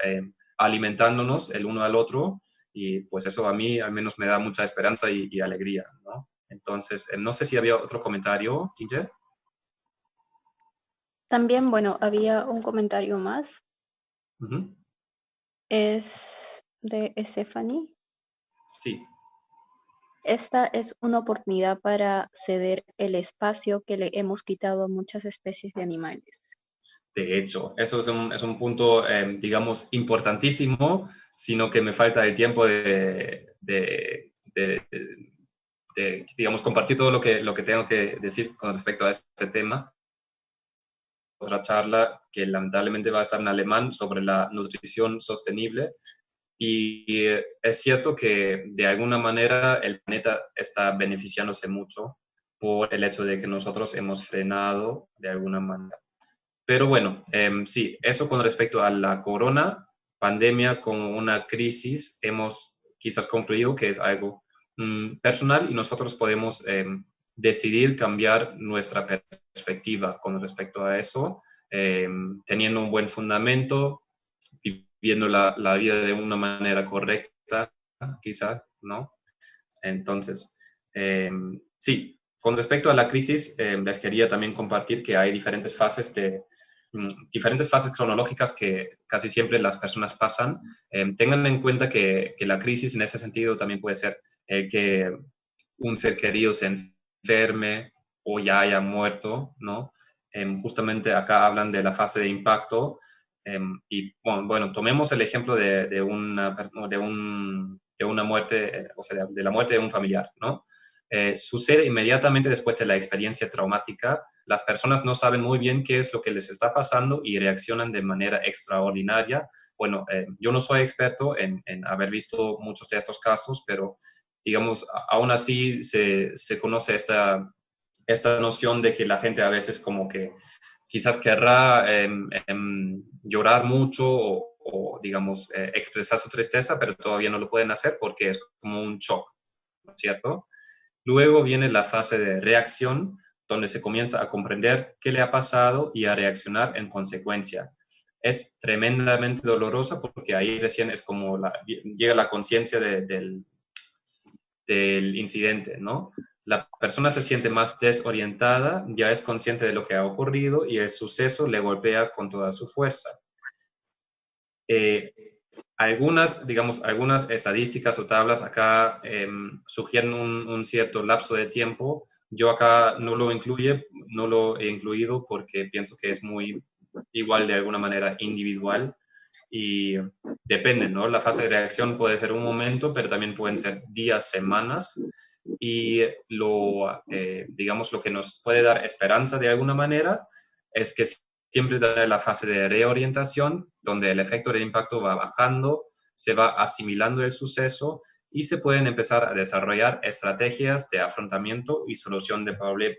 Speaker 1: alimentándonos el uno al otro y pues eso a mí al menos me da mucha esperanza y alegría, ¿no? Entonces, no sé si había otro comentario, Ginger.
Speaker 2: También, bueno, había un comentario más.
Speaker 1: Uh-huh.
Speaker 2: Es de Stephanie.
Speaker 1: Sí.
Speaker 2: Esta es una oportunidad para ceder el espacio que le hemos quitado a muchas especies de animales.
Speaker 1: De hecho, eso es un punto, digamos, importantísimo, sino que me falta el tiempo de digamos, compartir todo lo que tengo que decir con respecto a este tema. Otra charla que lamentablemente va a estar en alemán sobre la nutrición sostenible. Y es cierto que de alguna manera el planeta está beneficiándose mucho por el hecho de que nosotros hemos frenado de alguna manera. Pero bueno, sí, eso con respecto a la corona pandemia como una crisis, hemos quizás concluido que es algo personal y nosotros podemos decidir cambiar nuestra perspectiva con respecto a eso, teniendo un buen fundamento, viviendo la vida de una manera correcta, quizás, ¿no? Entonces, sí, con respecto a la crisis, les quería también compartir que hay diferentes fases cronológicas que casi siempre las personas pasan. Tengan en cuenta que la crisis en ese sentido también puede ser que un ser querido se enferme o ya haya muerto, ¿no? Justamente acá hablan de la fase de impacto. Y bueno, tomemos el ejemplo de una muerte, o sea, de la muerte de un familiar, ¿no? Sucede inmediatamente después de la experiencia traumática. Las personas no saben muy bien qué es lo que les está pasando y reaccionan de manera extraordinaria. Bueno, yo no soy experto en haber visto muchos de estos casos, pero digamos, aún así se conoce esta noción de que la gente a veces como que quizás querrá llorar mucho digamos, expresar su tristeza, pero todavía no lo pueden hacer porque es como un shock, ¿no es cierto? Luego viene la fase de reacción, donde se comienza a comprender qué le ha pasado y a reaccionar en consecuencia. Es tremendamente dolorosa porque ahí recién es como llega la conciencia del incidente, ¿no? La persona se siente más desorientada, ya es consciente de lo que ha ocurrido y el suceso le golpea con toda su fuerza. Algunas estadísticas o tablas acá sugieren un cierto lapso de tiempo. Yo acá no lo he incluido porque pienso que es muy igual de alguna manera individual y depende, ¿no? La fase de reacción puede ser un momento, pero también pueden ser días, semanas y digamos, lo que nos puede dar esperanza de alguna manera es que siempre da la fase de reorientación, donde el efecto del impacto va bajando, se va asimilando el suceso y se pueden empezar a desarrollar estrategias de afrontamiento y solución de problemas.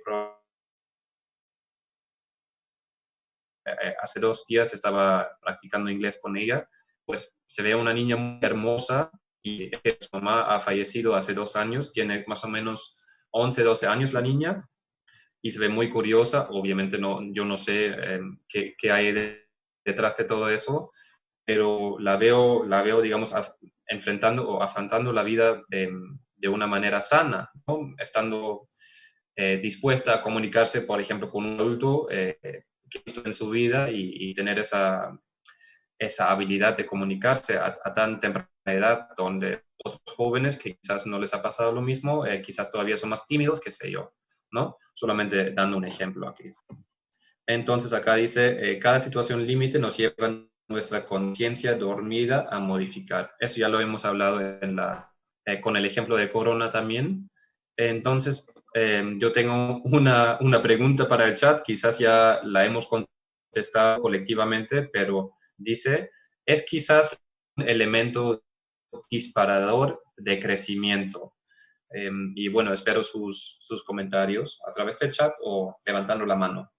Speaker 1: Hace 2 días estaba practicando inglés con ella, pues se ve una niña muy hermosa y su mamá ha fallecido hace 2 años, tiene más o menos 11, 12 años la niña, y se ve muy curiosa. Obviamente yo no sé qué hay detrás de todo eso, pero digamos, enfrentando o afrontando la vida de una manera sana, ¿no? Estando dispuesta a comunicarse, por ejemplo, con un adulto que hizo en su vida y tener esa habilidad de comunicarse a tan temprana edad, donde otros jóvenes que quizás no les ha pasado lo mismo, quizás todavía son más tímidos, qué sé yo, ¿no? Solamente dando un ejemplo aquí. Entonces acá dice, cada situación límite nos lleva a nuestra conciencia dormida a modificar. Eso ya lo hemos hablado con el ejemplo de Corona también. Entonces, yo tengo una pregunta para el chat, quizás ya la hemos contestado colectivamente, pero dice, ¿es quizás un elemento disparador de crecimiento? Y bueno, espero sus comentarios a través del chat o levantando la mano.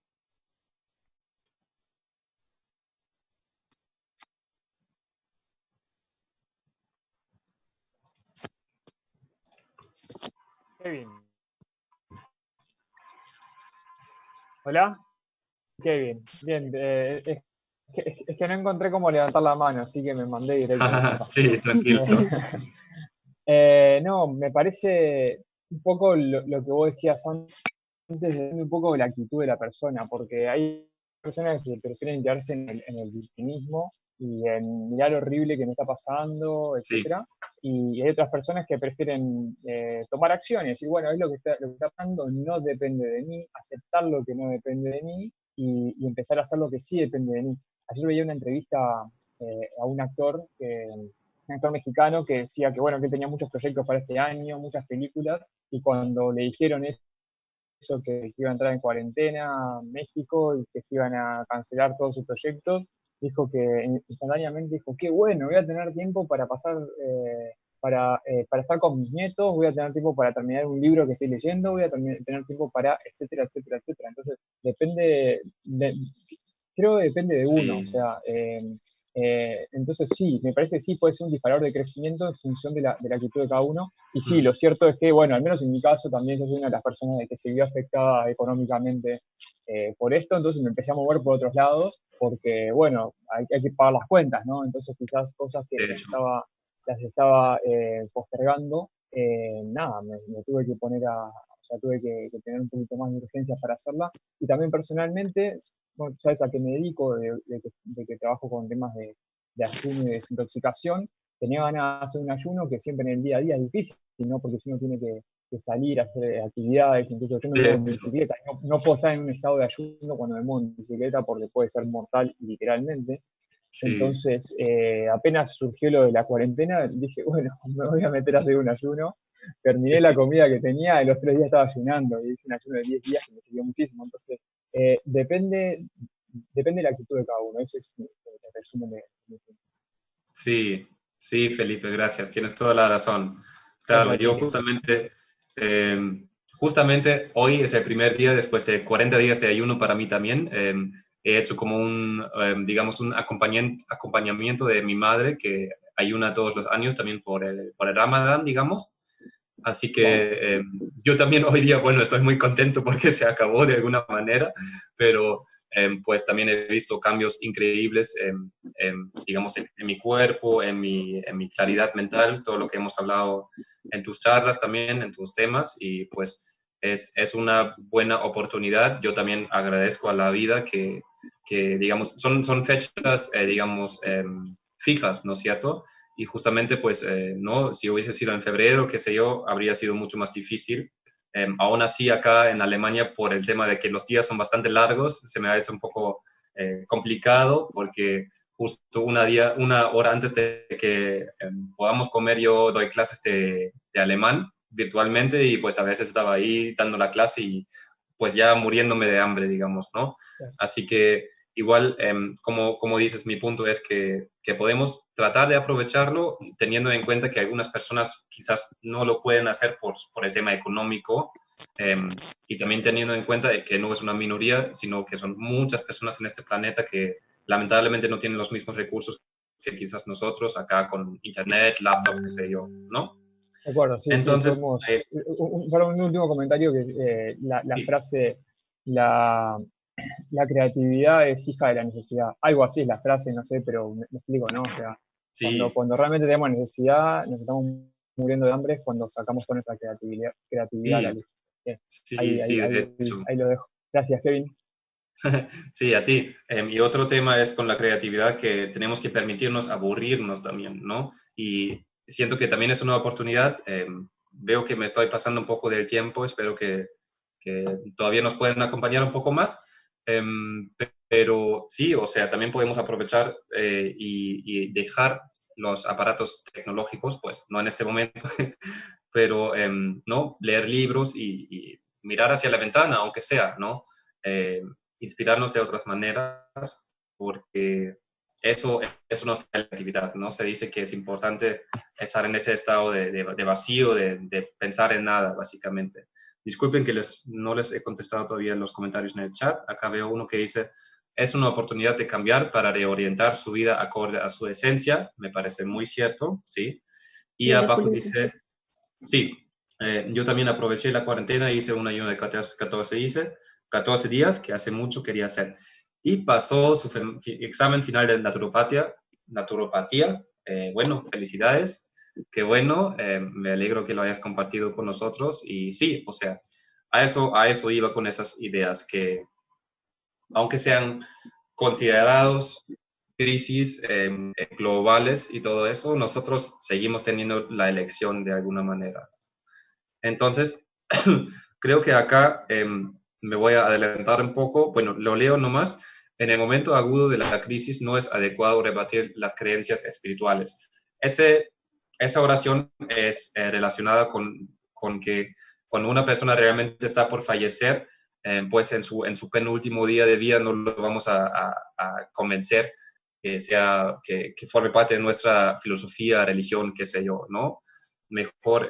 Speaker 5: Kevin. Hola. Kevin. Bien. Es que no encontré cómo levantar la mano, así que me mandé directo.
Speaker 1: Sí, tranquilo.
Speaker 5: No, me parece un poco lo que vos decías antes, un poco de la actitud de la persona, porque hay personas que se prefieren quedarse en el victimismo y en mirar lo horrible que me está pasando, etcétera. Sí. Y hay otras personas que prefieren tomar acciones y bueno, es lo que está pasando, no depende de mí, aceptar lo que no depende de mí y empezar a hacer lo que sí depende de mí. Ayer veía una entrevista a un actor mexicano que decía que bueno, que tenía muchos proyectos para este año, muchas películas, y cuando le dijeron eso que iba a entrar en cuarentena a México y que se iban a cancelar todos sus proyectos, dijo que instantáneamente dijo, qué bueno, voy a tener tiempo para pasar, para estar con mis nietos, voy a tener tiempo para terminar un libro que estoy leyendo, voy a tener tiempo para, etcétera, etcétera, etcétera. Entonces, depende creo que depende de uno, o
Speaker 1: Sí,
Speaker 5: sea, entonces sí, me parece que sí puede ser un disparador de crecimiento en función de la actitud de cada uno. Y sí,
Speaker 1: mm,
Speaker 5: lo cierto es que, bueno, al menos en mi caso también yo soy una de las personas que se vio afectada económicamente por esto, entonces me empecé a mover por otros lados, porque, bueno, hay que pagar las cuentas, ¿no? Entonces quizás cosas que
Speaker 1: de hecho,
Speaker 5: las estaba postergando, nada, me tuve que poner o sea, tuve que tener un poquito más de urgencia para hacerla. Y también personalmente, bueno, sabes a qué me dedico, de que trabajo con temas de ayuno y de desintoxicación, tenía ganas de hacer un ayuno que siempre en el día a día es difícil, ¿no? Porque si uno tiene que salir a hacer actividades, incluso yo me muevo
Speaker 1: de
Speaker 5: en
Speaker 1: hecho,
Speaker 5: bicicleta, no puedo estar en un estado de ayuno cuando me muevo en bicicleta porque puede ser mortal literalmente.
Speaker 1: sí.
Speaker 5: Entonces, apenas surgió lo de la cuarentena, dije, bueno, me voy a meter a hacer un ayuno. Terminé la comida que tenía y los 3 días estaba ayunando. Y hice un ayuno de 10 días que me sirvió muchísimo. Entonces, depende de la actitud de cada uno. Ese es el resumen de.
Speaker 1: Sí, sí, Felipe, gracias. Tienes toda la razón.
Speaker 5: Gracias
Speaker 1: Claro,
Speaker 5: a
Speaker 1: yo
Speaker 5: ti.
Speaker 1: justamente hoy es el primer día después de 40 días de ayuno para mí también. He hecho como digamos, un acompañamiento de mi madre que ayuna todos los años también por el Ramadán, digamos. Así
Speaker 5: Wow.
Speaker 1: que yo también hoy día, bueno, estoy muy contento porque se acabó de alguna manera, pero pues también he visto cambios increíbles, digamos, en mi cuerpo, en mi claridad mental, todo lo que hemos hablado en tus charlas también, en tus temas, y pues es una buena oportunidad. Yo también agradezco a la vida que digamos, son fechas, digamos, fijas, ¿no es cierto? Y justamente, pues, no, si hubiese sido en febrero, qué sé yo, habría sido mucho más difícil. Aún así, acá en Alemania, por el tema de que los días son bastante largos, se me ha hecho un poco complicado porque justo una hora antes de que podamos comer, yo doy clases de alemán virtualmente y pues a veces estaba ahí dando la clase y pues ya muriéndome de hambre, digamos, ¿no? Así que igual, como dices, mi punto es que podemos tratar de aprovecharlo teniendo en cuenta que algunas personas quizás no lo pueden hacer por el tema económico y también teniendo en cuenta que no es una minoría, sino que son muchas personas en este planeta que lamentablemente no tienen los mismos recursos que quizás nosotros acá con internet, laptop, qué sé yo, ¿no?
Speaker 5: De acuerdo, sí, sí,
Speaker 1: Entonces,
Speaker 5: somos. Para un último comentario, que la
Speaker 1: sí,
Speaker 5: frase, la, la creatividad es hija de la necesidad. Algo así es la frase, no sé, pero me explico, ¿no? O sea,
Speaker 1: sí,
Speaker 5: cuando realmente tenemos necesidad, nos estamos muriendo de hambre, es cuando sacamos toda nuestra creatividad a la
Speaker 1: sí,
Speaker 5: luz. Bien,
Speaker 1: sí, sí, de hecho.
Speaker 5: ahí lo dejo. Gracias, Kevin.
Speaker 1: Sí, a ti. Y otro tema es con la creatividad que tenemos que permitirnos aburrirnos también, ¿no? Y siento que también es una oportunidad. Veo que me estoy pasando un poco del tiempo, espero que todavía nos pueden acompañar un poco más. Pero sí, o sea, también podemos aprovechar y dejar los aparatos tecnológicos, pues no en este momento, pero no leer libros y mirar hacia la ventana, aunque sea, ¿no? Inspirarnos de otras maneras, porque eso es una actividad, ¿no? Se dice que es importante estar en ese estado de vacío, de pensar en nada, básicamente. Disculpen que no les he contestado todavía en los comentarios en el chat. Acá veo uno que dice, es una oportunidad de cambiar para reorientar su vida acorde a su esencia. Me parece muy cierto, sí. Y
Speaker 2: Y el de
Speaker 1: abajo
Speaker 2: Julio
Speaker 1: dice, sí, yo también aproveché la cuarentena y hice un ayuno de 14 días, que hace mucho quería hacer. Y pasó su examen final de naturopatía. Bueno, felicidades. Qué bueno, me alegro que lo hayas compartido con nosotros. Y sí, o sea, a eso iba con esas ideas, que aunque sean considerados crisis globales y todo eso, nosotros seguimos teniendo la elección de alguna manera. Entonces, creo que acá me voy a adelantar un poco. Bueno, lo leo nomás. En el momento agudo de la crisis no es adecuado rebatir las creencias espirituales. Esa oración es relacionada con que cuando una persona realmente está por fallecer, pues en su penúltimo día de vida no lo vamos a convencer que forme parte de nuestra filosofía, religión, qué sé yo, ¿no? Mejor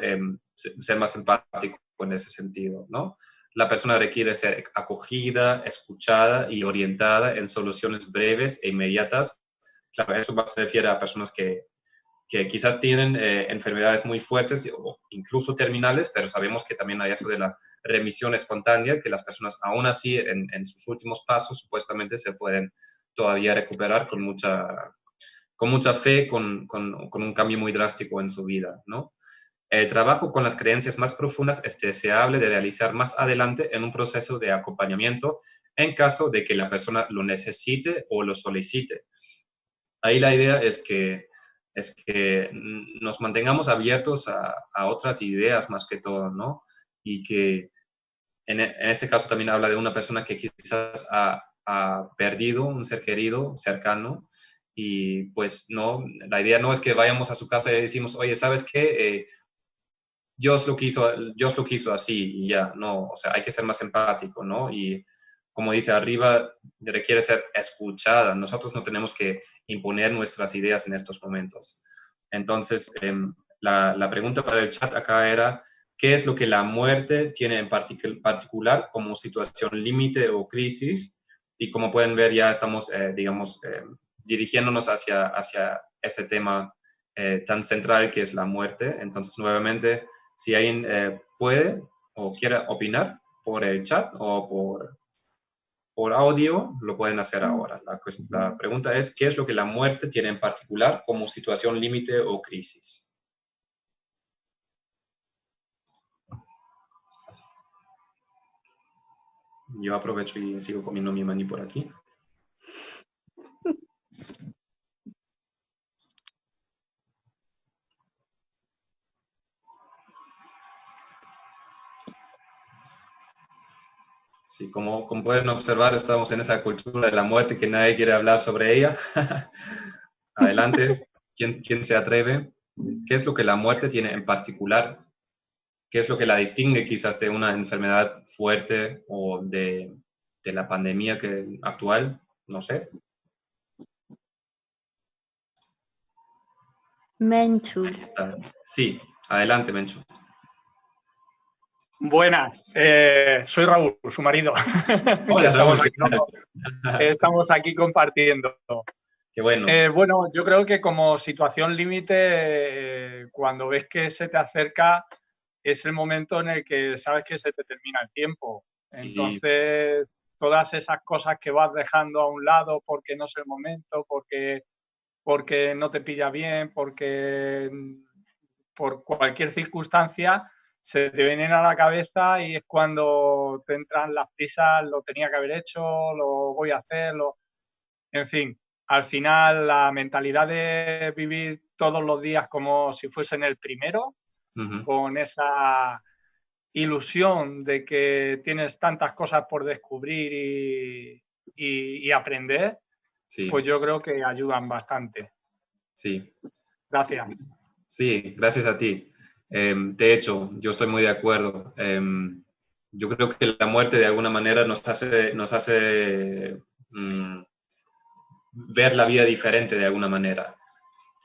Speaker 1: ser más empático en ese sentido, ¿no? la persona requiere ser acogida, escuchada y orientada en soluciones breves e inmediatas. Claro, eso se refiere a personas que quizás tienen enfermedades muy fuertes o incluso terminales, pero sabemos que también hay eso de la remisión espontánea, que las personas aún así en sus últimos pasos supuestamente se pueden todavía recuperar con mucha fe, con un cambio muy drástico en su vida, ¿no? El trabajo con las creencias más profundas es deseable de realizar más adelante en un proceso de acompañamiento en caso de que la persona lo necesite o lo solicite. Ahí la idea es que nos mantengamos abiertos a otras ideas más que todo, ¿no? Y que en este caso también habla de una persona que quizás ha perdido un ser querido, cercano, y pues no, la idea no es que vayamos a su casa y decimos, oye, ¿sabes qué? Dios lo quiso así y ya, no, o sea, hay que ser más empático, ¿no? Y como dice arriba, requiere ser escuchada. Nosotros no tenemos que imponer nuestras ideas en estos momentos. Entonces, la pregunta para el chat acá era, ¿qué es lo que la muerte tiene en particular como situación límite o crisis? Y como pueden ver, ya estamos, digamos, dirigiéndonos hacia ese tema tan central que es la muerte. Entonces, nuevamente, si alguien puede o quiere opinar por el chat o por audio, lo pueden hacer ahora. La pregunta es, ¿qué es lo que la muerte tiene en particular como situación límite o crisis? Yo aprovecho y sigo comiendo mi maní por aquí. Sí, como pueden observar, estamos en esa cultura de la muerte que nadie quiere hablar sobre ella. Adelante, ¿quién se atreve? ¿Qué es lo que la muerte tiene en particular? ¿Qué es lo que la distingue quizás de una enfermedad fuerte o de la pandemia actual? No sé.
Speaker 2: Menchu.
Speaker 6: Sí,
Speaker 1: adelante, Menchu.
Speaker 6: Buenas, soy Raúl, su marido.
Speaker 1: Hola, Raúl.
Speaker 6: Estamos aquí compartiendo.
Speaker 1: Qué bueno.
Speaker 6: Bueno, yo creo que como situación límite, cuando ves que se te acerca, es el momento en el que sabes que se te termina el tiempo. Sí. Entonces, todas esas cosas que vas dejando a un lado porque no es el momento, porque no te pilla bien, porque por cualquier circunstancia se te vienen a la cabeza y es cuando te entran las prisas, lo tenía que haber hecho, lo voy a hacer, en fin. Al final, la mentalidad de vivir todos los días como si fuesen el primero, con esa ilusión de que tienes tantas cosas por descubrir y aprender, sí, pues yo creo que ayudan bastante.
Speaker 1: Sí.
Speaker 6: Gracias.
Speaker 1: Sí, gracias a ti. De hecho, yo estoy muy de acuerdo. Yo creo que la muerte de alguna manera nos hace ver la vida diferente de alguna manera.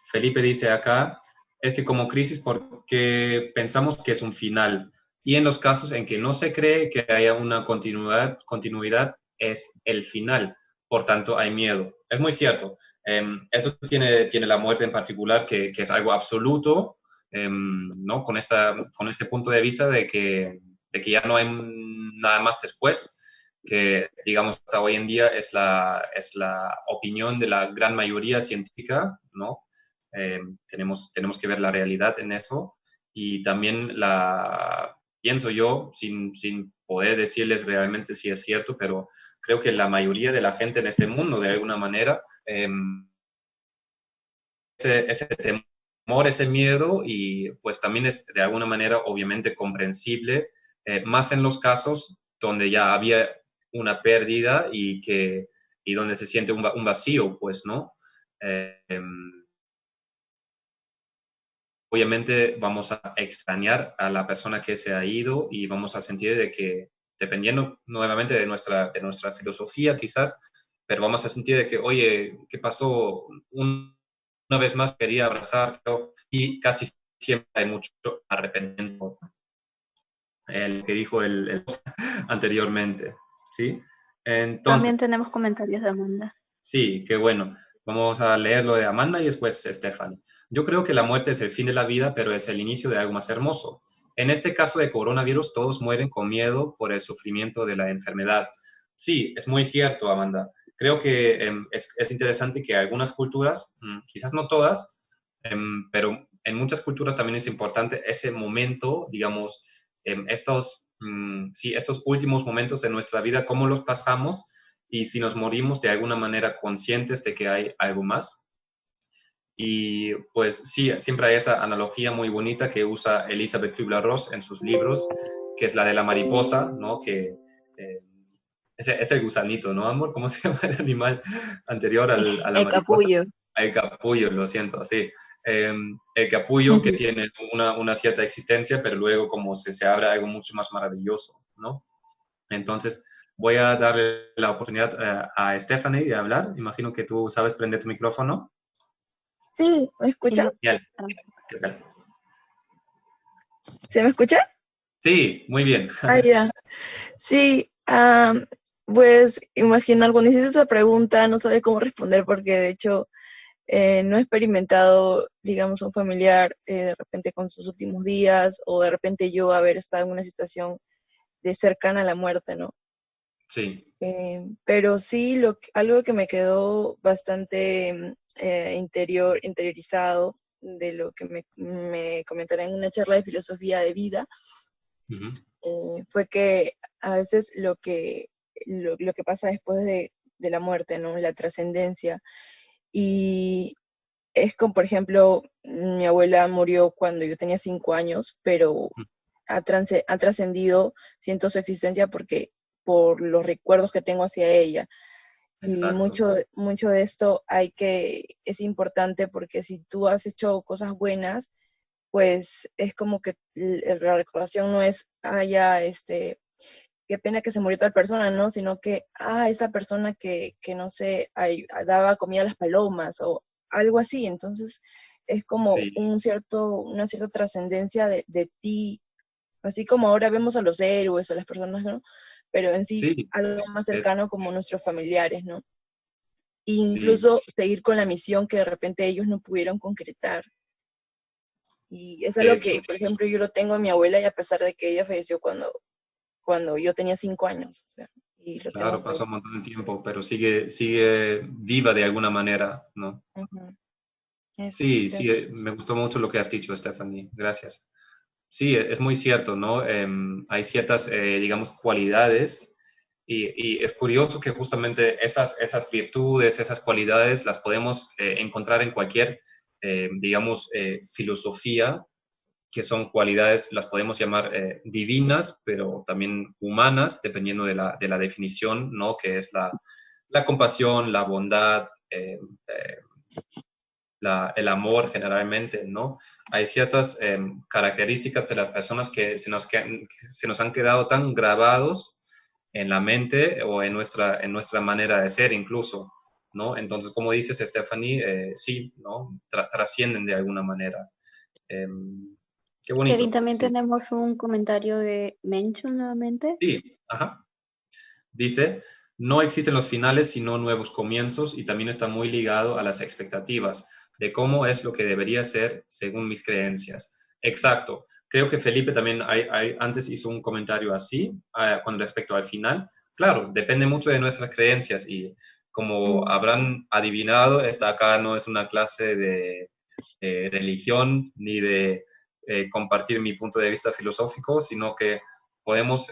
Speaker 1: Felipe dice acá, es que como crisis porque pensamos que es un final y en los casos en que no se cree que haya una continuidad es el final, por tanto hay miedo. Es muy cierto. Eso tiene la muerte en particular, que es algo absoluto, ¿no? Con este punto de vista de que ya no hay nada más después, que digamos hasta hoy en día es la opinión de la gran mayoría científica, ¿no? Tenemos que ver la realidad en eso y también pienso yo, sin poder decirles realmente si es cierto, pero creo que la mayoría de la gente en este mundo, de alguna manera, ese temor, ese miedo, y pues también es de alguna manera obviamente comprensible, más en los casos donde ya había una pérdida y donde se siente un vacío, pues, ¿no? Obviamente vamos a extrañar a la persona que se ha ido y vamos a sentir de que, dependiendo nuevamente de nuestra filosofía quizás, pero vamos a sentir de que, oye, ¿qué pasó? Una vez más quería abrazar y casi siempre hay mucho arrepentimiento. el que dijo el anteriormente, ¿sí? Entonces,
Speaker 2: también tenemos comentarios de Amanda.
Speaker 1: sí, qué bueno. Vamos a leer lo de Amanda y después Stephanie. Yo creo que la muerte es el fin de la vida, pero es el inicio de algo más hermoso. En este caso de coronavirus, todos mueren con miedo por el sufrimiento de la enfermedad. Sí, es muy cierto, Amanda. Creo que es interesante que algunas culturas, quizás no todas, pero en muchas culturas también es importante ese momento, digamos, sí, estos últimos momentos de nuestra vida, cómo los pasamos y si nos morimos de alguna manera conscientes de que hay algo más. Y pues sí, siempre hay esa analogía muy bonita que usa Elizabeth Kübler-Ross en sus libros, que es la de la mariposa, ¿no? Que es el gusanito, ¿no, amor? ¿Cómo se llama el animal anterior a la
Speaker 2: El
Speaker 1: mariposa?
Speaker 2: capullo.
Speaker 1: El capullo, lo siento, sí. El capullo que tiene una cierta existencia, pero luego como se abre algo mucho más maravilloso, ¿no? Entonces, voy a darle la oportunidad a Stephanie de hablar. Imagino que tú sabes prender tu micrófono.
Speaker 7: Sí, ¿me escuchan?
Speaker 1: Genial. ¿Qué tal?
Speaker 7: ¿Se me escucha?
Speaker 1: Sí, muy bien.
Speaker 7: Ah, ya. Sí, pues imagina, cuando hiciste esa pregunta no sabía cómo responder porque de hecho no he experimentado, digamos, un familiar de repente con sus últimos días o de repente yo haber estado en una situación de cercana a la muerte, ¿no?
Speaker 1: Sí.
Speaker 7: Pero sí, algo que me quedó bastante interiorizado de lo que me comentaron en una charla de filosofía de vida, fue que a veces lo que pasa después de la muerte, ¿no? La trascendencia. Y es como, por ejemplo, mi abuela murió cuando yo tenía 5 años, pero ha trascendido, siento su existencia por los recuerdos que tengo hacia ella. Y
Speaker 1: Exacto.
Speaker 7: mucho de esto es importante porque si tú has hecho cosas buenas, pues es como que la recordación no es, qué pena que se murió tal persona, ¿no? Sino que, esa persona que no sé, daba comida a las palomas o algo así. Entonces es como
Speaker 1: Sí.
Speaker 7: una cierta trascendencia de ti, así como ahora vemos a los héroes o las personas, ¿no? Pero en sí
Speaker 1: Sí.
Speaker 7: algo más cercano como nuestros familiares, ¿no? E
Speaker 1: Sí.
Speaker 7: incluso seguir con la misión que de repente ellos no pudieron concretar. Y es
Speaker 1: De
Speaker 7: algo
Speaker 1: hecho,
Speaker 7: que, por ejemplo, yo lo tengo en mi abuela y a pesar de que ella falleció cuando yo tenía 5 años, o sea, y lo tengo
Speaker 1: claro,
Speaker 7: hasta ahí.
Speaker 1: pasó un montón de tiempo, pero sigue viva de alguna manera, ¿no?
Speaker 7: Ujú. Eso,
Speaker 1: Sí, sí,
Speaker 7: gracias.
Speaker 1: me gustó mucho lo que has dicho, Stephanie. Gracias. Sí, es muy cierto, ¿no? Hay ciertas, digamos, cualidades y es curioso que justamente esas virtudes, esas cualidades las podemos encontrar en cualquier, digamos, filosofía, que son cualidades, las podemos llamar divinas, pero también humanas, dependiendo de la definición, ¿no? Que es la compasión, la bondad, el amor generalmente, ¿no? Hay ciertas características de las personas que se nos han quedado tan grabados en la mente o en nuestra manera de ser incluso, ¿no? Entonces, como dices, Stephanie, sí, ¿no? Trascienden de alguna manera. Qué
Speaker 2: Kevin,
Speaker 1: bonito,
Speaker 2: también
Speaker 1: sí.
Speaker 2: tenemos un comentario de Menchu nuevamente.
Speaker 1: Sí, ajá. Dice, no existen los finales sino nuevos comienzos y también está muy ligado a las expectativas de cómo es lo que debería ser según mis creencias. Exacto. Creo que Felipe también antes hizo un comentario así con respecto al final. Claro, depende mucho de nuestras creencias y como habrán adivinado, esta acá no es una clase de religión ni de compartir mi punto de vista filosófico, sino que podemos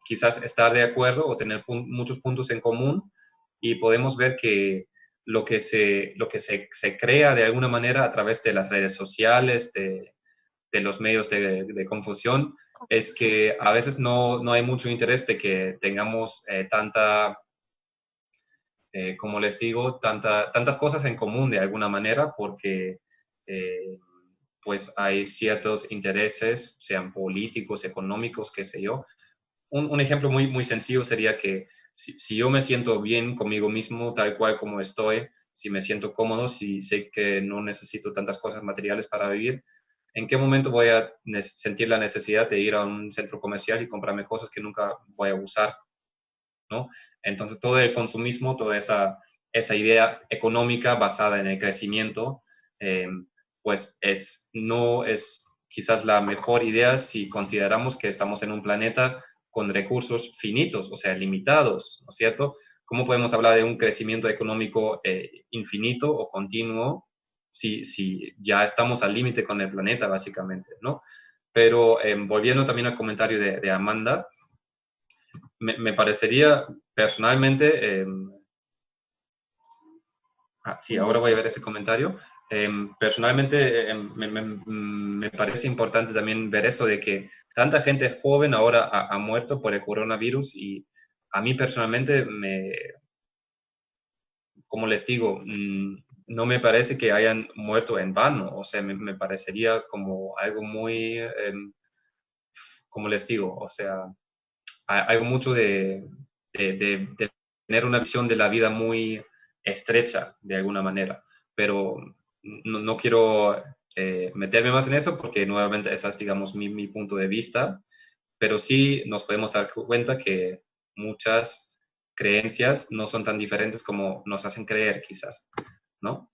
Speaker 1: quizás estar de acuerdo o tener muchos puntos en común y podemos ver que lo que se crea de alguna manera a través de las redes sociales, de los medios de confusión, es que a veces no hay mucho interés de que tengamos como les digo, tantas cosas en común de alguna manera, porque pues hay ciertos intereses, sean políticos, económicos, qué sé yo. Un ejemplo muy sencillo sería que si yo me siento bien conmigo mismo, tal cual como estoy, si me siento cómodo, si sé que no necesito tantas cosas materiales para vivir, ¿En qué momento voy a sentir la necesidad de ir a un centro comercial y comprarme cosas que nunca voy a usar, ¿no? Entonces, todo el consumismo, toda esa idea económica basada en el crecimiento, pues no es quizás la mejor idea si consideramos que estamos en un planeta con recursos finitos, o sea, limitados, ¿no es cierto? ¿Cómo podemos hablar de un crecimiento económico infinito o continuo si ya estamos al límite con el planeta, básicamente, ¿no? Pero volviendo también al comentario de Amanda, me parecería personalmente, sí, ahora voy a ver ese comentario. Personalmente, me parece importante también ver esto de que tanta gente joven ahora ha muerto por el coronavirus, y a mí personalmente como les digo, no me parece que hayan muerto en vano. O sea, me parecería como algo muy, como les digo, o sea, hay mucho de tener una visión de la vida muy estrecha, de alguna manera. Pero no quiero meterme más en eso porque nuevamente ese es, digamos, mi punto de vista. Pero sí nos podemos dar cuenta que muchas creencias no son tan diferentes como nos hacen creer, quizás, ¿no?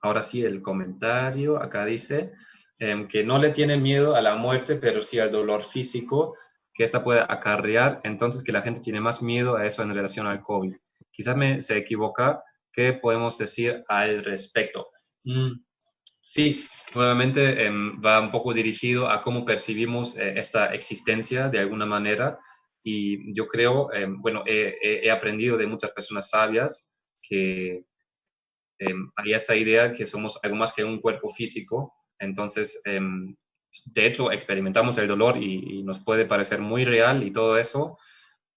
Speaker 1: Ahora sí, el comentario acá dice que no le tienen miedo a la muerte, pero sí al dolor físico que esta puede acarrear, entonces que la gente tiene más miedo a eso en relación al COVID. Quizás se equivoca. ¿Qué podemos decir al respecto? Sí, nuevamente va un poco dirigido a cómo percibimos esta existencia de alguna manera, y yo creo, bueno, he aprendido de muchas personas sabias que hay esa idea que somos algo más que un cuerpo físico. Entonces, de hecho, experimentamos el dolor y nos puede parecer muy real y todo eso,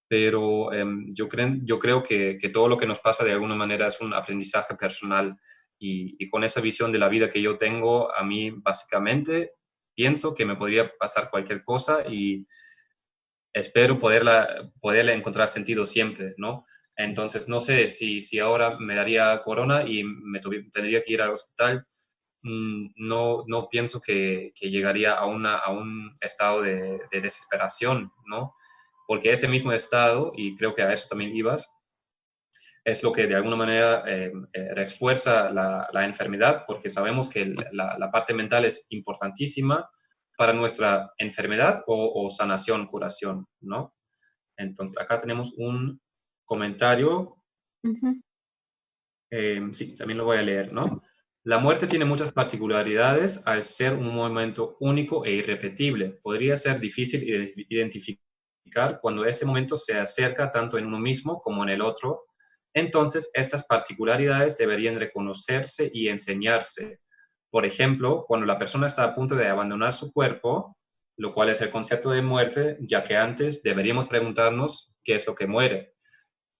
Speaker 1: pero yo creo que todo lo que nos pasa de alguna manera es un aprendizaje personal, y con esa visión de la vida que yo tengo, a mí básicamente pienso que me podría pasar cualquier cosa y espero poderle encontrar sentido siempre, ¿no? Entonces, no sé si ahora me daría corona y tendría que ir al hospital. No pienso que llegaría a un estado de desesperación, ¿no? Porque ese mismo estado, y creo que a eso también ibas, es lo que de alguna manera refuerza la enfermedad, porque sabemos que la parte mental es importantísima para nuestra enfermedad o sanación, curación, ¿no? Entonces, acá tenemos un comentario. Sí, también lo voy a leer, ¿no? La muerte tiene muchas particularidades al ser un momento único e irrepetible. Podría ser difícil identificar cuando ese momento se acerca tanto en uno mismo como en el otro. Entonces, estas particularidades deberían reconocerse y enseñarse. Por ejemplo, cuando la persona está a punto de abandonar su cuerpo, lo cual es el concepto de muerte, ya que antes deberíamos preguntarnos qué es lo que muere,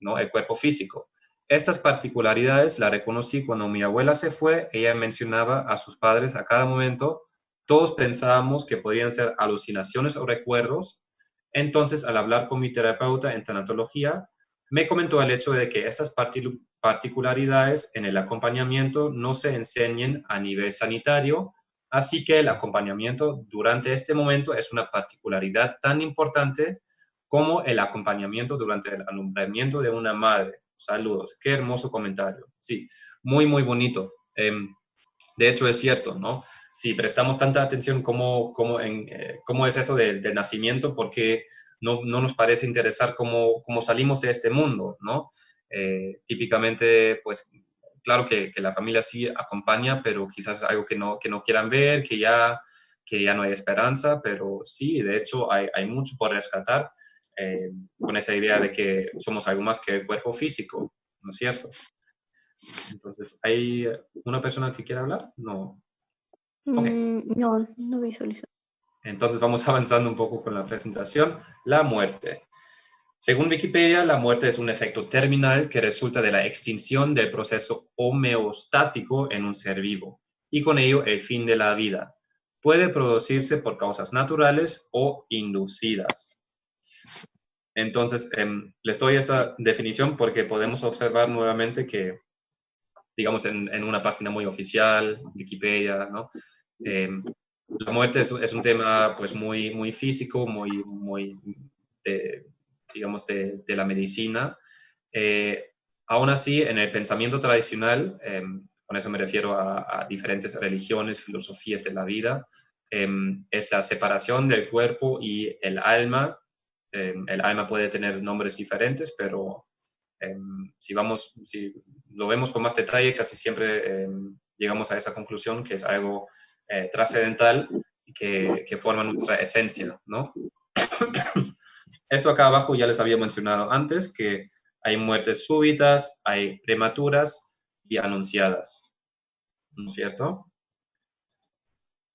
Speaker 1: ¿no? El cuerpo físico. Estas particularidades las reconocí cuando mi abuela se fue. Ella mencionaba a sus padres a cada momento. Todos pensábamos que podrían ser alucinaciones o recuerdos. Entonces, al hablar con mi terapeuta en tanatología, me comentó el hecho de que estas particularidades en el acompañamiento no se enseñen a nivel sanitario, así que el acompañamiento durante este momento es una particularidad tan importante como el acompañamiento durante el alumbramiento de una madre. Saludos. Qué hermoso comentario. Sí, muy, muy bonito. De hecho, es cierto, ¿no? Si prestamos tanta atención cómo es eso del nacimiento, porque no nos parece interesar cómo salimos de este mundo, ¿no? Típicamente, pues, claro que la familia sí acompaña, pero quizás es algo que no quieran ver, que ya no hay esperanza, pero sí, de hecho, hay mucho por rescatar. Con esa idea de que somos algo más que el cuerpo físico, ¿no es cierto? Entonces, ¿hay una persona que quiera hablar? No. Okay.
Speaker 2: No visualizo.
Speaker 1: Entonces vamos avanzando un poco con la presentación. La muerte. Según Wikipedia, la muerte es un efecto terminal que resulta de la extinción del proceso homeostático en un ser vivo, y con ello el fin de la vida. Puede producirse por causas naturales o inducidas. Entonces, les doy esta definición porque podemos observar nuevamente que, digamos, en una página muy oficial, Wikipedia, ¿no? la muerte es un tema pues muy físico, muy digamos, de la medicina. Aún así, en el pensamiento tradicional, con eso me refiero a diferentes religiones, filosofías de la vida, es la separación del cuerpo y el alma. El alma puede tener nombres diferentes, pero si lo vemos con más detalle, casi siempre llegamos a esa conclusión que es algo trascendental y que forma nuestra esencia, ¿no? Esto acá abajo ya les había mencionado antes, que hay muertes súbitas, hay prematuras y anunciadas, ¿no es cierto?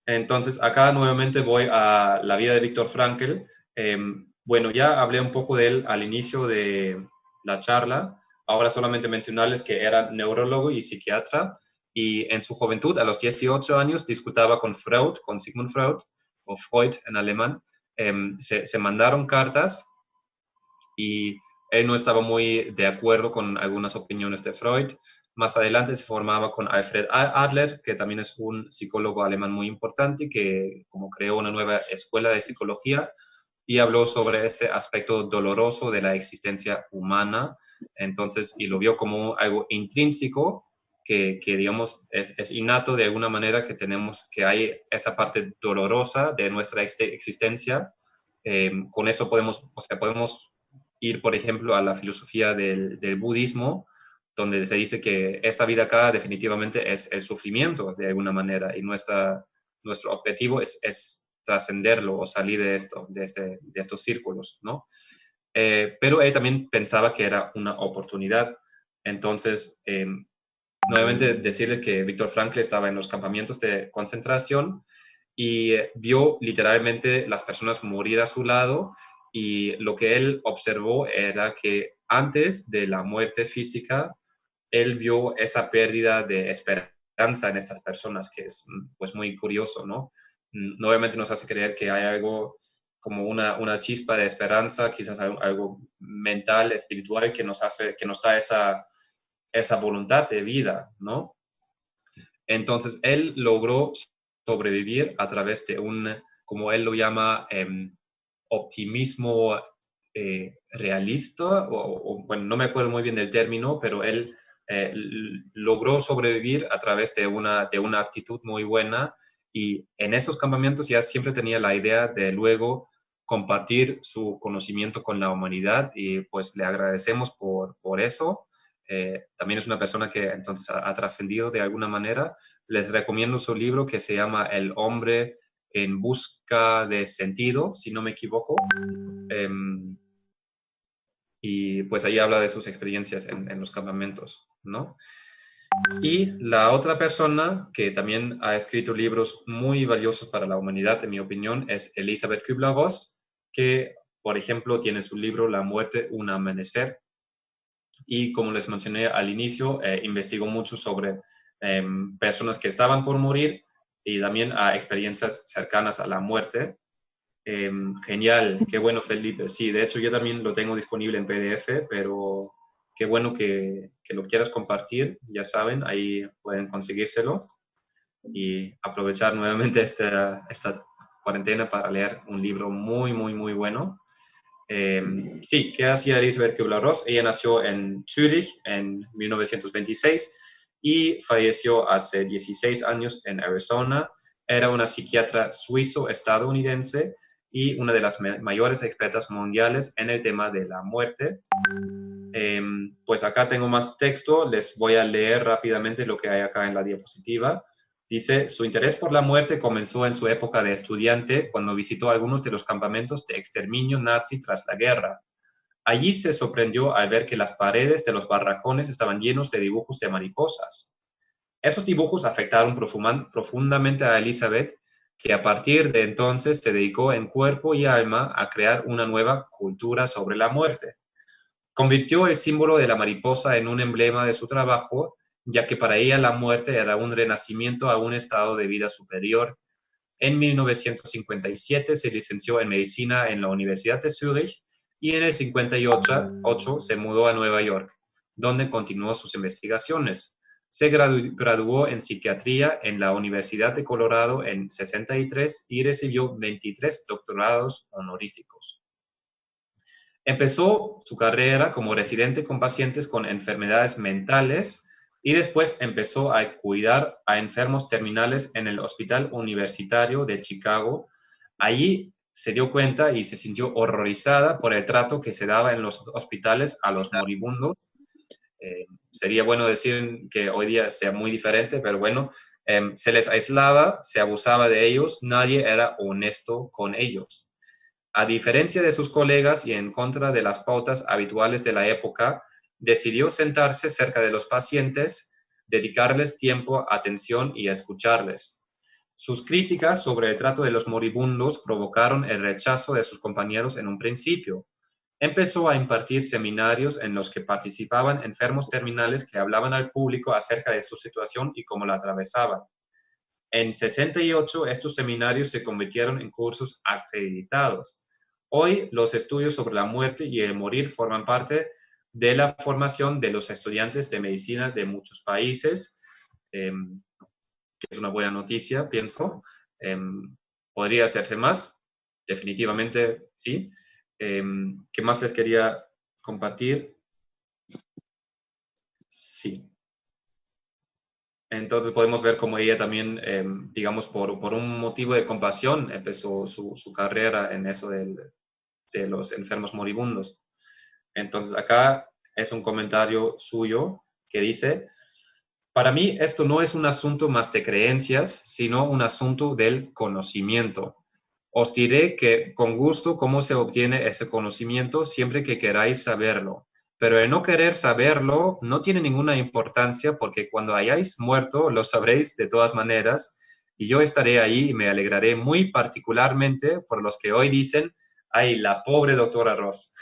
Speaker 1: Entonces, acá nuevamente voy a la vida de Viktor Frankl. Bueno, ya hablé un poco de él al inicio de la charla. Ahora solamente mencionarles que era neurólogo y psiquiatra, y en su juventud, a los 18 años, disputaba con Freud, con Sigmund Freud, o Freud en alemán. Se mandaron cartas y él no estaba muy de acuerdo con algunas opiniones de Freud. Más adelante se formaba con Alfred Adler, que también es un psicólogo alemán muy importante, que como creó una nueva escuela de psicología y habló sobre ese aspecto doloroso de la existencia humana. Entonces, y lo vio como algo intrínseco, que digamos, es innato de alguna manera, que hay esa parte dolorosa de nuestra existencia. Con eso podemos ir, por ejemplo, a la filosofía del budismo, donde se dice que esta vida acá definitivamente es el sufrimiento de alguna manera, y nuestro objetivo es trascenderlo o salir de estos círculos, ¿no? Pero él también pensaba que era una oportunidad. Entonces, nuevamente decirles que Viktor Frankl estaba en los campamentos de concentración y vio literalmente las personas morir a su lado, y lo que él observó era que antes de la muerte física, él vio esa pérdida de esperanza en estas personas, que es pues muy curioso, ¿no? Nuevamente nos hace creer que hay algo como una chispa de esperanza, quizás algo mental, espiritual, que nos da esa voluntad de vida, ¿no? Entonces, él logró sobrevivir a través de como él lo llama, optimismo realista, bueno, no me acuerdo muy bien del término, pero él logró sobrevivir a través de una actitud muy buena, y en esos campamentos ya siempre tenía la idea de luego compartir su conocimiento con la humanidad, y pues le agradecemos por eso. También es una persona que entonces ha trascendido de alguna manera. Les recomiendo su libro que se llama El hombre en busca de sentido, si no me equivoco. Y pues ahí habla de sus experiencias en los campamentos, ¿no? Y la otra persona que también ha escrito libros muy valiosos para la humanidad, en mi opinión, es Elisabeth Kübler-Ross, que, por ejemplo, tiene su libro La muerte, un amanecer. Y como les mencioné al inicio, investigó mucho sobre personas que estaban por morir y también a experiencias cercanas a la muerte. Genial, qué bueno, Felipe. Sí, de hecho yo también lo tengo disponible en PDF, pero qué bueno que lo quieras compartir. Ya saben, ahí pueden conseguírselo y aprovechar nuevamente esta cuarentena para leer un libro muy bueno. Sí, ¿qué hacía Elisabeth Kübler-Ross? Ella nació en Zúrich en 1926 y falleció hace 16 años en Arizona. Era una psiquiatra suizo-estadounidense y una de las mayores expertas mundiales en el tema de la muerte. Pues acá tengo más texto, les voy a leer rápidamente lo que hay acá en la diapositiva. Dice, su interés por la muerte comenzó en su época de estudiante, cuando visitó algunos de los campamentos de exterminio nazi tras la guerra. Allí se sorprendió al ver que las paredes de los barracones estaban llenos de dibujos de mariposas. Esos dibujos afectaron profundamente a Elisabeth, que a partir de entonces se dedicó en cuerpo y alma a crear una nueva cultura sobre la muerte. Convirtió el símbolo de la mariposa en un emblema de su trabajo, ya que para ella la muerte era un renacimiento a un estado de vida superior. En 1957 se licenció en medicina en la Universidad de Zúrich y en el 58 se mudó a Nueva York, donde continuó sus investigaciones. Se graduó en psiquiatría en la Universidad de Colorado en 63 y recibió 23 doctorados honoríficos. Empezó su carrera como residente con pacientes con enfermedades mentales y después empezó a cuidar a enfermos terminales en el Hospital Universitario de Chicago. Allí se dio cuenta y se sintió horrorizada por el trato que se daba en los hospitales a los moribundos. Sería bueno decir que hoy día sea muy diferente, pero bueno, se les aislaba, se abusaba de ellos, nadie era honesto con ellos. A diferencia de sus colegas y en contra de las pautas habituales de la época, decidió sentarse cerca de los pacientes, dedicarles tiempo, atención y escucharles. Sus críticas sobre el trato de los moribundos provocaron el rechazo de sus compañeros en un principio. Empezó a impartir seminarios en los que participaban enfermos terminales que hablaban al público acerca de su situación y cómo la atravesaban. En 68, estos seminarios se convirtieron en cursos acreditados. Hoy, los estudios sobre la muerte y el morir forman parte de la formación de los estudiantes de medicina de muchos países, que es una buena noticia, pienso. ¿Podría hacerse más? Definitivamente sí. ¿Qué más les quería compartir? Sí. Entonces podemos ver cómo ella también, digamos, por un motivo de compasión, empezó su carrera en eso de los enfermos moribundos. Entonces acá es un comentario suyo que dice: para mí esto no es un asunto más de creencias, sino un asunto del conocimiento. Os diré que con gusto cómo se obtiene ese conocimiento siempre que queráis saberlo. Pero el no querer saberlo no tiene ninguna importancia porque cuando hayáis muerto lo sabréis de todas maneras y yo estaré ahí y me alegraré muy particularmente por los que hoy dicen: ¡ay, la pobre doctora Ross!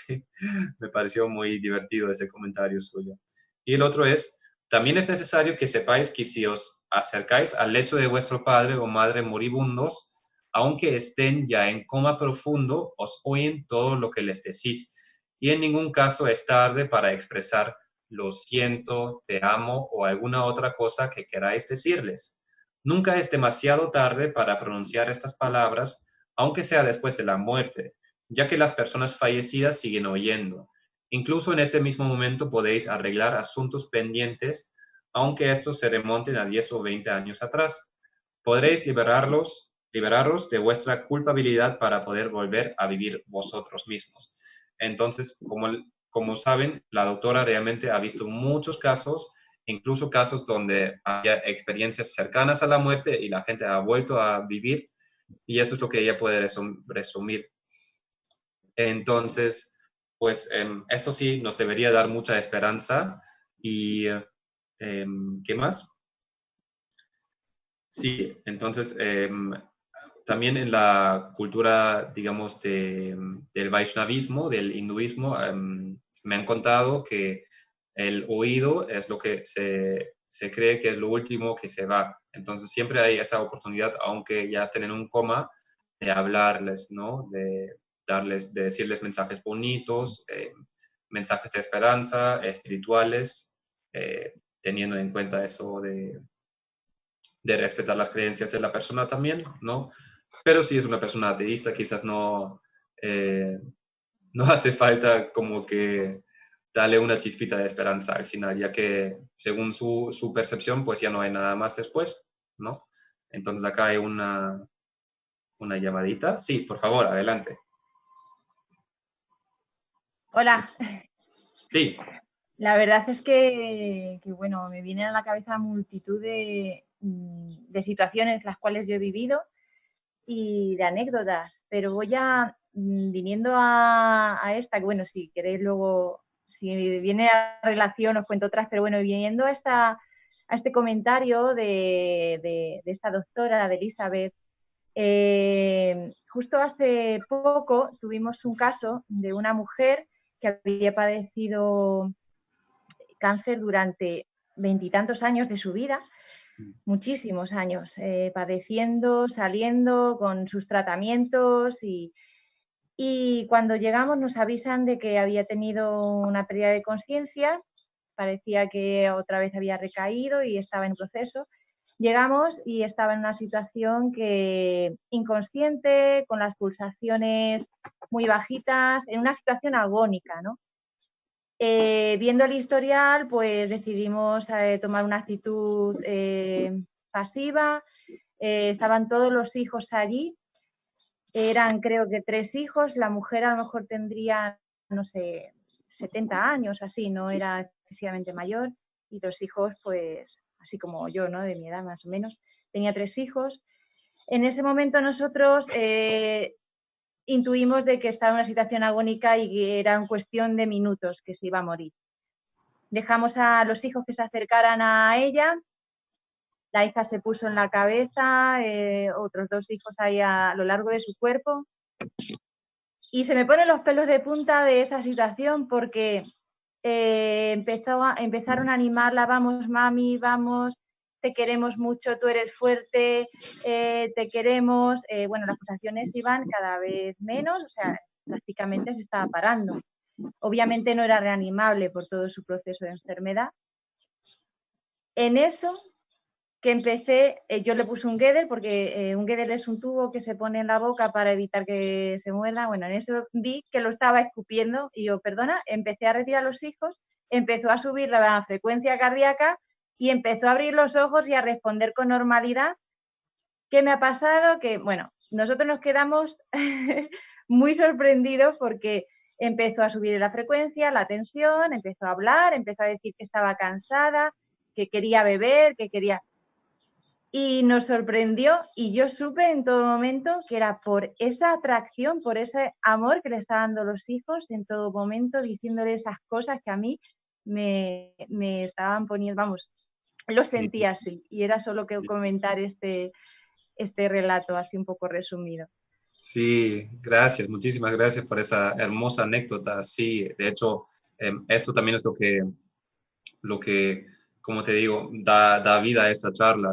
Speaker 1: Me pareció muy divertido ese comentario suyo. Y el otro es: también es necesario que sepáis que si os acercáis al lecho de vuestro padre o madre moribundos, aunque estén ya en coma profundo, os oyen todo lo que les decís. Y en ningún caso es tarde para expresar lo siento, te amo o alguna otra cosa que queráis decirles. Nunca es demasiado tarde para pronunciar estas palabras, aunque sea después de la muerte, ya que las personas fallecidas siguen oyendo. Incluso en ese mismo momento podéis arreglar asuntos pendientes, aunque estos se remonten a 10 o 20 años atrás. Podréis liberaros de vuestra culpabilidad para poder volver a vivir vosotros mismos. Entonces, como saben, la doctora realmente ha visto muchos casos, incluso casos donde había experiencias cercanas a la muerte y la gente ha vuelto a vivir, y eso es lo que ella puede resumir. Entonces, pues eso sí nos debería dar mucha esperanza. Y, ¿qué más? Sí, entonces también en la cultura, digamos, del Vaishnavismo, del hinduismo, me han contado que el oído es lo que se cree que es lo último que se va. Entonces siempre hay esa oportunidad, aunque ya estén en un coma, de hablarles, ¿no? De decirles mensajes bonitos, mensajes de esperanza, espirituales, teniendo en cuenta eso de respetar las creencias de la persona también, ¿no? Pero si es una persona ateísta, quizás no hace falta como que darle una chispita de esperanza al final, ya que según su percepción, pues ya no hay nada más después, ¿no? Entonces acá hay una llamadita. Sí, por favor, adelante.
Speaker 3: Hola.
Speaker 1: Sí.
Speaker 3: La verdad es que bueno, me vienen a la cabeza multitud de situaciones las cuales yo he vivido y de anécdotas, pero voy a, viniendo a esta, que bueno, si queréis luego, si viene a relación os cuento otras, pero bueno, viniendo a este comentario de esta doctora, de Elizabeth, justo hace poco tuvimos un caso de una mujer que había padecido cáncer durante 20 y tantos años de su vida, muchísimos años, padeciendo, saliendo con sus tratamientos y cuando llegamos nos avisan de que había tenido una pérdida de conciencia parecía que otra vez había recaído y estaba en proceso. Llegamos y estaba en una situación inconsciente, con las pulsaciones muy bajitas, en una situación agónica, ¿no? Viendo el historial, pues decidimos tomar una actitud pasiva. Estaban todos los hijos allí. Eran, creo que 3 hijos. La mujer a lo mejor tendría, no sé, 70 años, así, no era excesivamente mayor. Y 2 hijos, pues, así como yo, ¿no? De mi edad, más o menos. Tenía 3 hijos. En ese momento nosotros intuimos de que estaba en una situación agónica y que era en cuestión de minutos que se iba a morir. Dejamos a los hijos que se acercaran a ella. La hija se puso en la cabeza, otros 2 hijos ahí a lo largo de su cuerpo. Y se me ponen los pelos de punta de esa situación porque empezaron a animarla, vamos mami, vamos, te queremos mucho, tú eres fuerte, te queremos. Bueno, las pulsaciones iban cada vez menos, o sea, prácticamente se estaba parando. Obviamente no era reanimable por todo su proceso de enfermedad. En eso que empecé, yo le puse un guéder, porque un guéder es un tubo que se pone en la boca para evitar que se muerda. Bueno, en eso vi que lo estaba escupiendo y yo, perdona, empecé a retirar los hijos, empezó a subir la frecuencia cardíaca y empezó a abrir los ojos y a responder con normalidad. ¿Qué me ha pasado? Que, bueno, nosotros nos quedamos muy sorprendidos porque empezó a subir la frecuencia, la tensión, empezó a hablar, empezó a decir que estaba cansada, que quería beber, que quería... Y nos sorprendió y yo supe en todo momento que era por esa atracción, por ese amor que le estaban dando los hijos en todo momento, diciéndole esas cosas que a mí me estaban poniendo, vamos, lo sentía así. Y era solo que comentar este relato así un poco resumido.
Speaker 1: Sí, gracias, muchísimas gracias por esa hermosa anécdota. Sí, de hecho, esto también es lo que, como te digo, da vida a esta charla,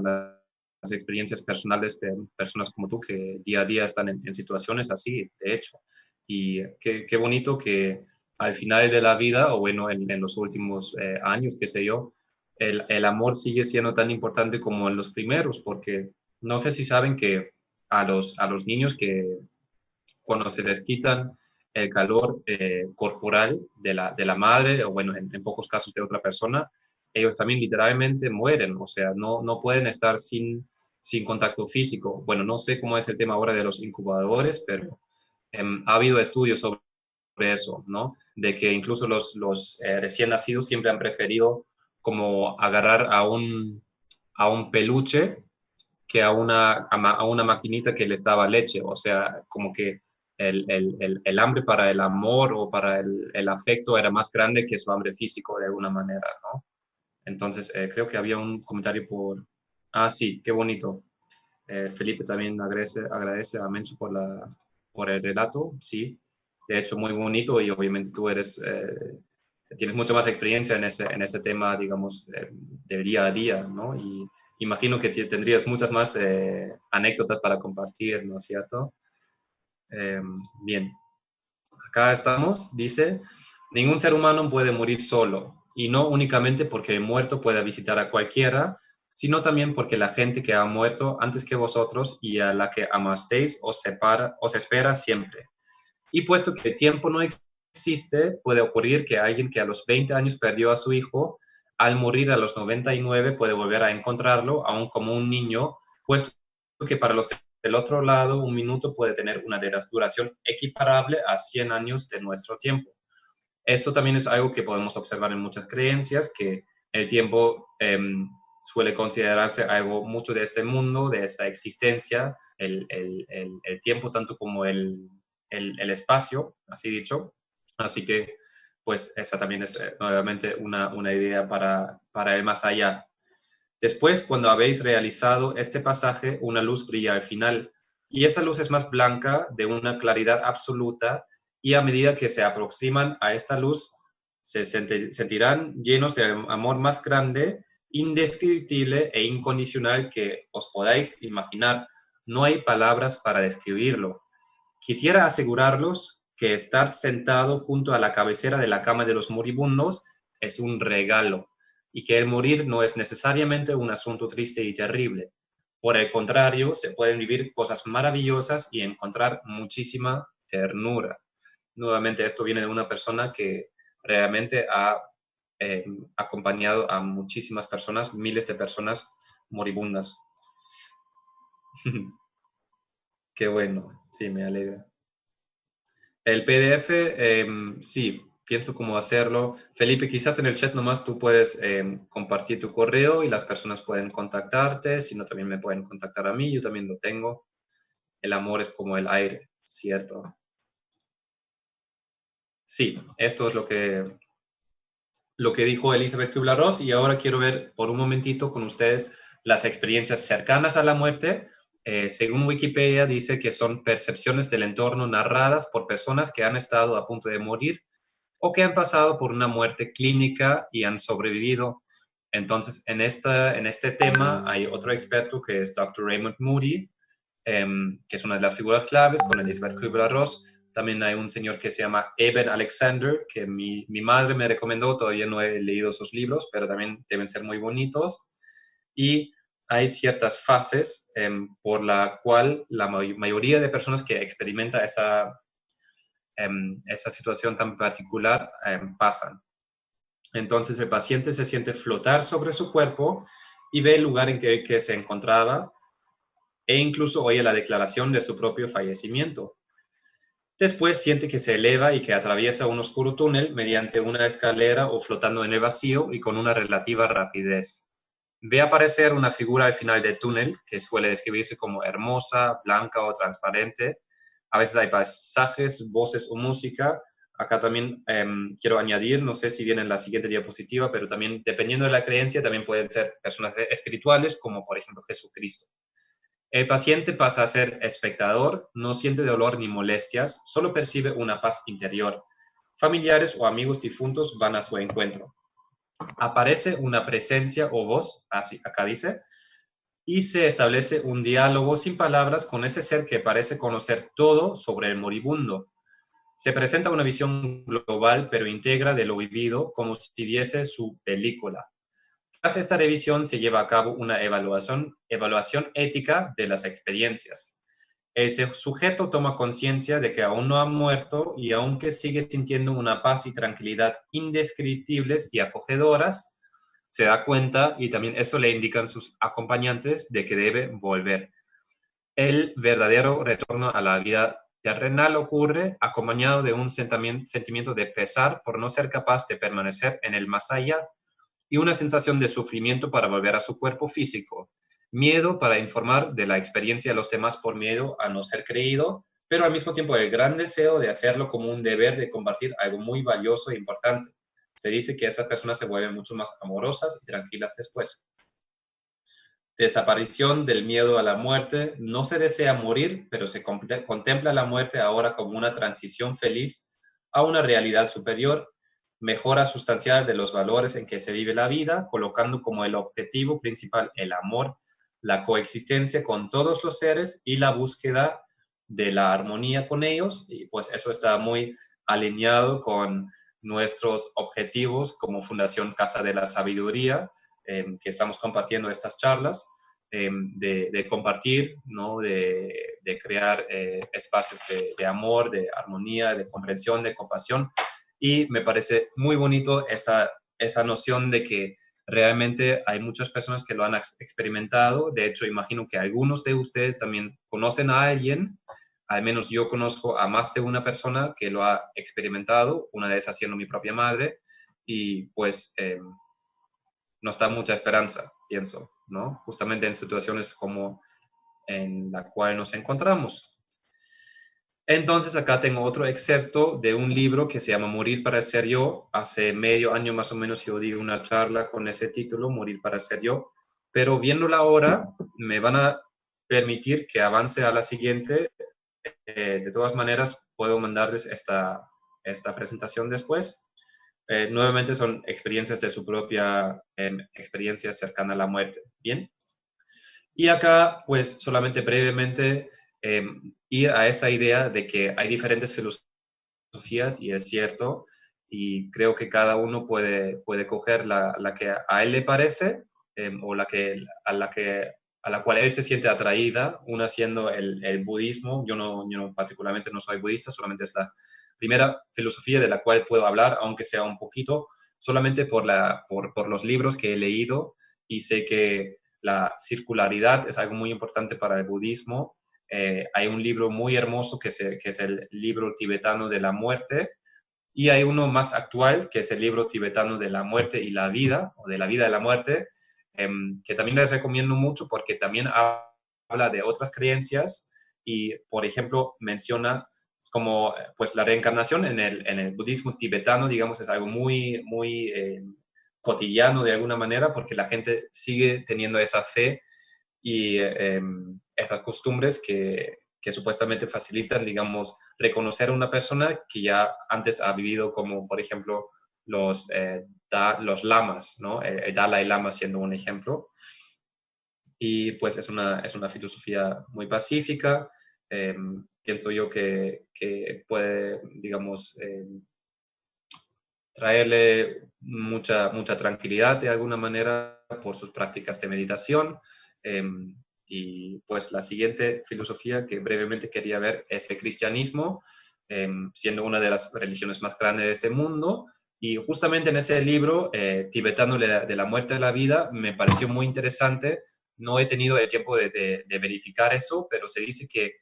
Speaker 1: las experiencias personales de personas como tú que día a día están en situaciones así, de hecho. Y qué bonito que al final de la vida, o bueno, en los últimos años, qué sé yo, el amor sigue siendo tan importante como en los primeros, porque no sé si saben que a los niños que cuando se les quitan el calor corporal de la madre, o bueno, en pocos casos de otra persona, ellos también literalmente mueren, o sea, no pueden estar sin contacto físico. Bueno, no sé cómo es el tema ahora de los incubadores, pero ha habido estudios sobre eso, ¿no? De que incluso los recién nacidos siempre han preferido como agarrar a un peluche que a una maquinita que les daba leche, o sea, como que el hambre para el amor o para el afecto era más grande que su hambre físico de alguna manera, ¿no? Entonces, creo que había un comentario por... Ah, sí, qué bonito. Felipe también agradece a Mencho por el relato, sí. De hecho, muy bonito y obviamente tú tienes mucha más experiencia en ese tema, digamos, del día a día, ¿no? Y imagino que tendrías muchas más anécdotas para compartir, ¿no es cierto? Bien, acá estamos, dice, ningún ser humano puede morir solo, y no únicamente porque el muerto pueda visitar a cualquiera, sino también porque la gente que ha muerto antes que vosotros y a la que amasteis os espera siempre. Y puesto que el tiempo no existe, puede ocurrir que alguien que a los 20 años perdió a su hijo, al morir a los 99 puede volver a encontrarlo, aún como un niño, puesto que para los del otro lado, un minuto puede tener una duración equiparable a 100 años de nuestro tiempo. Esto también es algo que podemos observar en muchas creencias, que el tiempo suele considerarse algo mucho de este mundo, de esta existencia, el tiempo tanto como el espacio, así dicho. Así que, pues, esa también es nuevamente una idea para el más allá. Después, cuando habéis realizado este pasaje, una luz brilla al final, y esa luz es más blanca, de una claridad absoluta, y a medida que se aproximan a esta luz, se sentirán llenos de amor más grande, indescriptible e incondicional que os podáis imaginar. No hay palabras para describirlo. Quisiera asegurarlos que estar sentado junto a la cabecera de la cama de los moribundos es un regalo y que el morir no es necesariamente un asunto triste y terrible. Por el contrario, se pueden vivir cosas maravillosas y encontrar muchísima ternura. Nuevamente, esto viene de una persona que realmente ha acompañado a muchísimas personas, miles de personas moribundas. Qué bueno, sí, me alegra. El PDF, sí, pienso cómo hacerlo. Felipe, quizás en el chat nomás tú puedes compartir tu correo y las personas pueden contactarte, si no también me pueden contactar a mí, yo también lo tengo. El amor es como el aire, ¿cierto? Sí, esto es lo que dijo Elizabeth Kubler-Ross, y ahora quiero ver por un momentito con ustedes las experiencias cercanas a la muerte. Según Wikipedia, dice que son percepciones del entorno narradas por personas que han estado a punto de morir o que han pasado por una muerte clínica y han sobrevivido. Entonces, en este tema hay otro experto que es Dr. Raymond Moody, que es una de las figuras claves, con Elizabeth Kubler-Ross. También hay un señor que se llama Eben Alexander, que mi madre me recomendó, todavía no he leído sus libros, pero también deben ser muy bonitos. Y hay ciertas fases por la cual la mayoría de personas que experimenta esa situación tan particular pasan. Entonces el paciente se siente flotar sobre su cuerpo y ve el lugar en que se encontraba e incluso oye la declaración de su propio fallecimiento. Después siente que se eleva y que atraviesa un oscuro túnel mediante una escalera o flotando en el vacío y con una relativa rapidez. Ve aparecer una figura al final del túnel que suele describirse como hermosa, blanca o transparente. A veces hay paisajes, voces o música. Acá también quiero añadir, no sé si viene en la siguiente diapositiva, pero también dependiendo de la creencia, también pueden ser personas espirituales, como por ejemplo Jesucristo. El paciente pasa a ser espectador, no siente dolor ni molestias, solo percibe una paz interior. Familiares o amigos difuntos van a su encuentro. Aparece una presencia o voz, así acá dice, y se establece un diálogo sin palabras con ese ser que parece conocer todo sobre el moribundo. Se presenta una visión global, pero íntegra de lo vivido, como si diese su película. Tras esta revisión se lleva a cabo una evaluación ética de las experiencias. El sujeto toma conciencia de que aún no ha muerto y aunque sigue sintiendo una paz y tranquilidad indescriptibles y acogedoras, se da cuenta, y también eso le indican sus acompañantes, de que debe volver. El verdadero retorno a la vida terrenal ocurre acompañado de un sentimiento de pesar por no ser capaz de permanecer en el más allá, y una sensación de sufrimiento para volver a su cuerpo físico, miedo para informar de la experiencia de los demás por miedo a no ser creído, pero al mismo tiempo el gran deseo de hacerlo como un deber de compartir algo muy valioso e importante. Se dice que esas personas se vuelven mucho más amorosas y tranquilas después. Desaparición del miedo a la muerte. No se desea morir, pero se contempla la muerte ahora como una transición feliz a una realidad superior, mejora sustancial de los valores en que se vive la vida, colocando como el objetivo principal el amor, la coexistencia con todos los seres y la búsqueda de la armonía con ellos, y pues eso está muy alineado con nuestros objetivos como Fundación Casa de la Sabiduría, que estamos compartiendo estas charlas, de compartir, ¿no? de crear espacios de amor, de armonía, de comprensión, de compasión. Y me parece muy bonito esa noción de que realmente hay muchas personas que lo han experimentado. De hecho, imagino que algunos de ustedes también conocen a alguien, al menos yo conozco a más de una persona que lo ha experimentado, una de esas siendo mi propia madre, y pues nos da mucha esperanza, pienso, ¿no? Justamente en situaciones como en la cual nos encontramos. Entonces acá tengo otro excerpto de un libro que se llama Morir para ser yo. Hace medio año más o menos yo di una charla con ese título, Morir para ser yo, pero viéndola ahora me van a permitir que avance a la siguiente. De todas maneras, puedo mandarles esta presentación después. Nuevamente son experiencias de su propia experiencia cercana a la muerte. Bien. Y acá, pues solamente brevemente, ir a esa idea de que hay diferentes filosofías, y es cierto, y creo que cada uno puede coger la que a él le parece o a la cual él se siente atraída, una siendo el budismo. Yo no particularmente no soy budista, solamente es la primera filosofía de la cual puedo hablar, aunque sea un poquito, solamente por los libros que he leído, y sé que la circularidad es algo muy importante para el budismo. Hay un libro muy hermoso que es el libro tibetano de la muerte, y hay uno más actual, que es el libro tibetano de la muerte y la vida, o de la vida y la muerte, que también les recomiendo mucho porque también habla de otras creencias y, por ejemplo, menciona como pues la reencarnación en el budismo tibetano, digamos, es algo muy, muy cotidiano de alguna manera, porque la gente sigue teniendo esa fe y esas costumbres que supuestamente facilitan, digamos, reconocer a una persona que ya antes ha vivido, como por ejemplo los lamas, ¿no? El Dalai Lama siendo un ejemplo. Y pues es una filosofía muy pacífica. Pienso yo que puede, digamos, traerle mucha tranquilidad de alguna manera por sus prácticas de meditación. Y pues la siguiente filosofía que brevemente quería ver es el cristianismo, siendo una de las religiones más grandes de este mundo. Y justamente en ese libro, tibetano de la muerte y la vida, me pareció muy interesante. No he tenido el tiempo de verificar eso, pero se dice que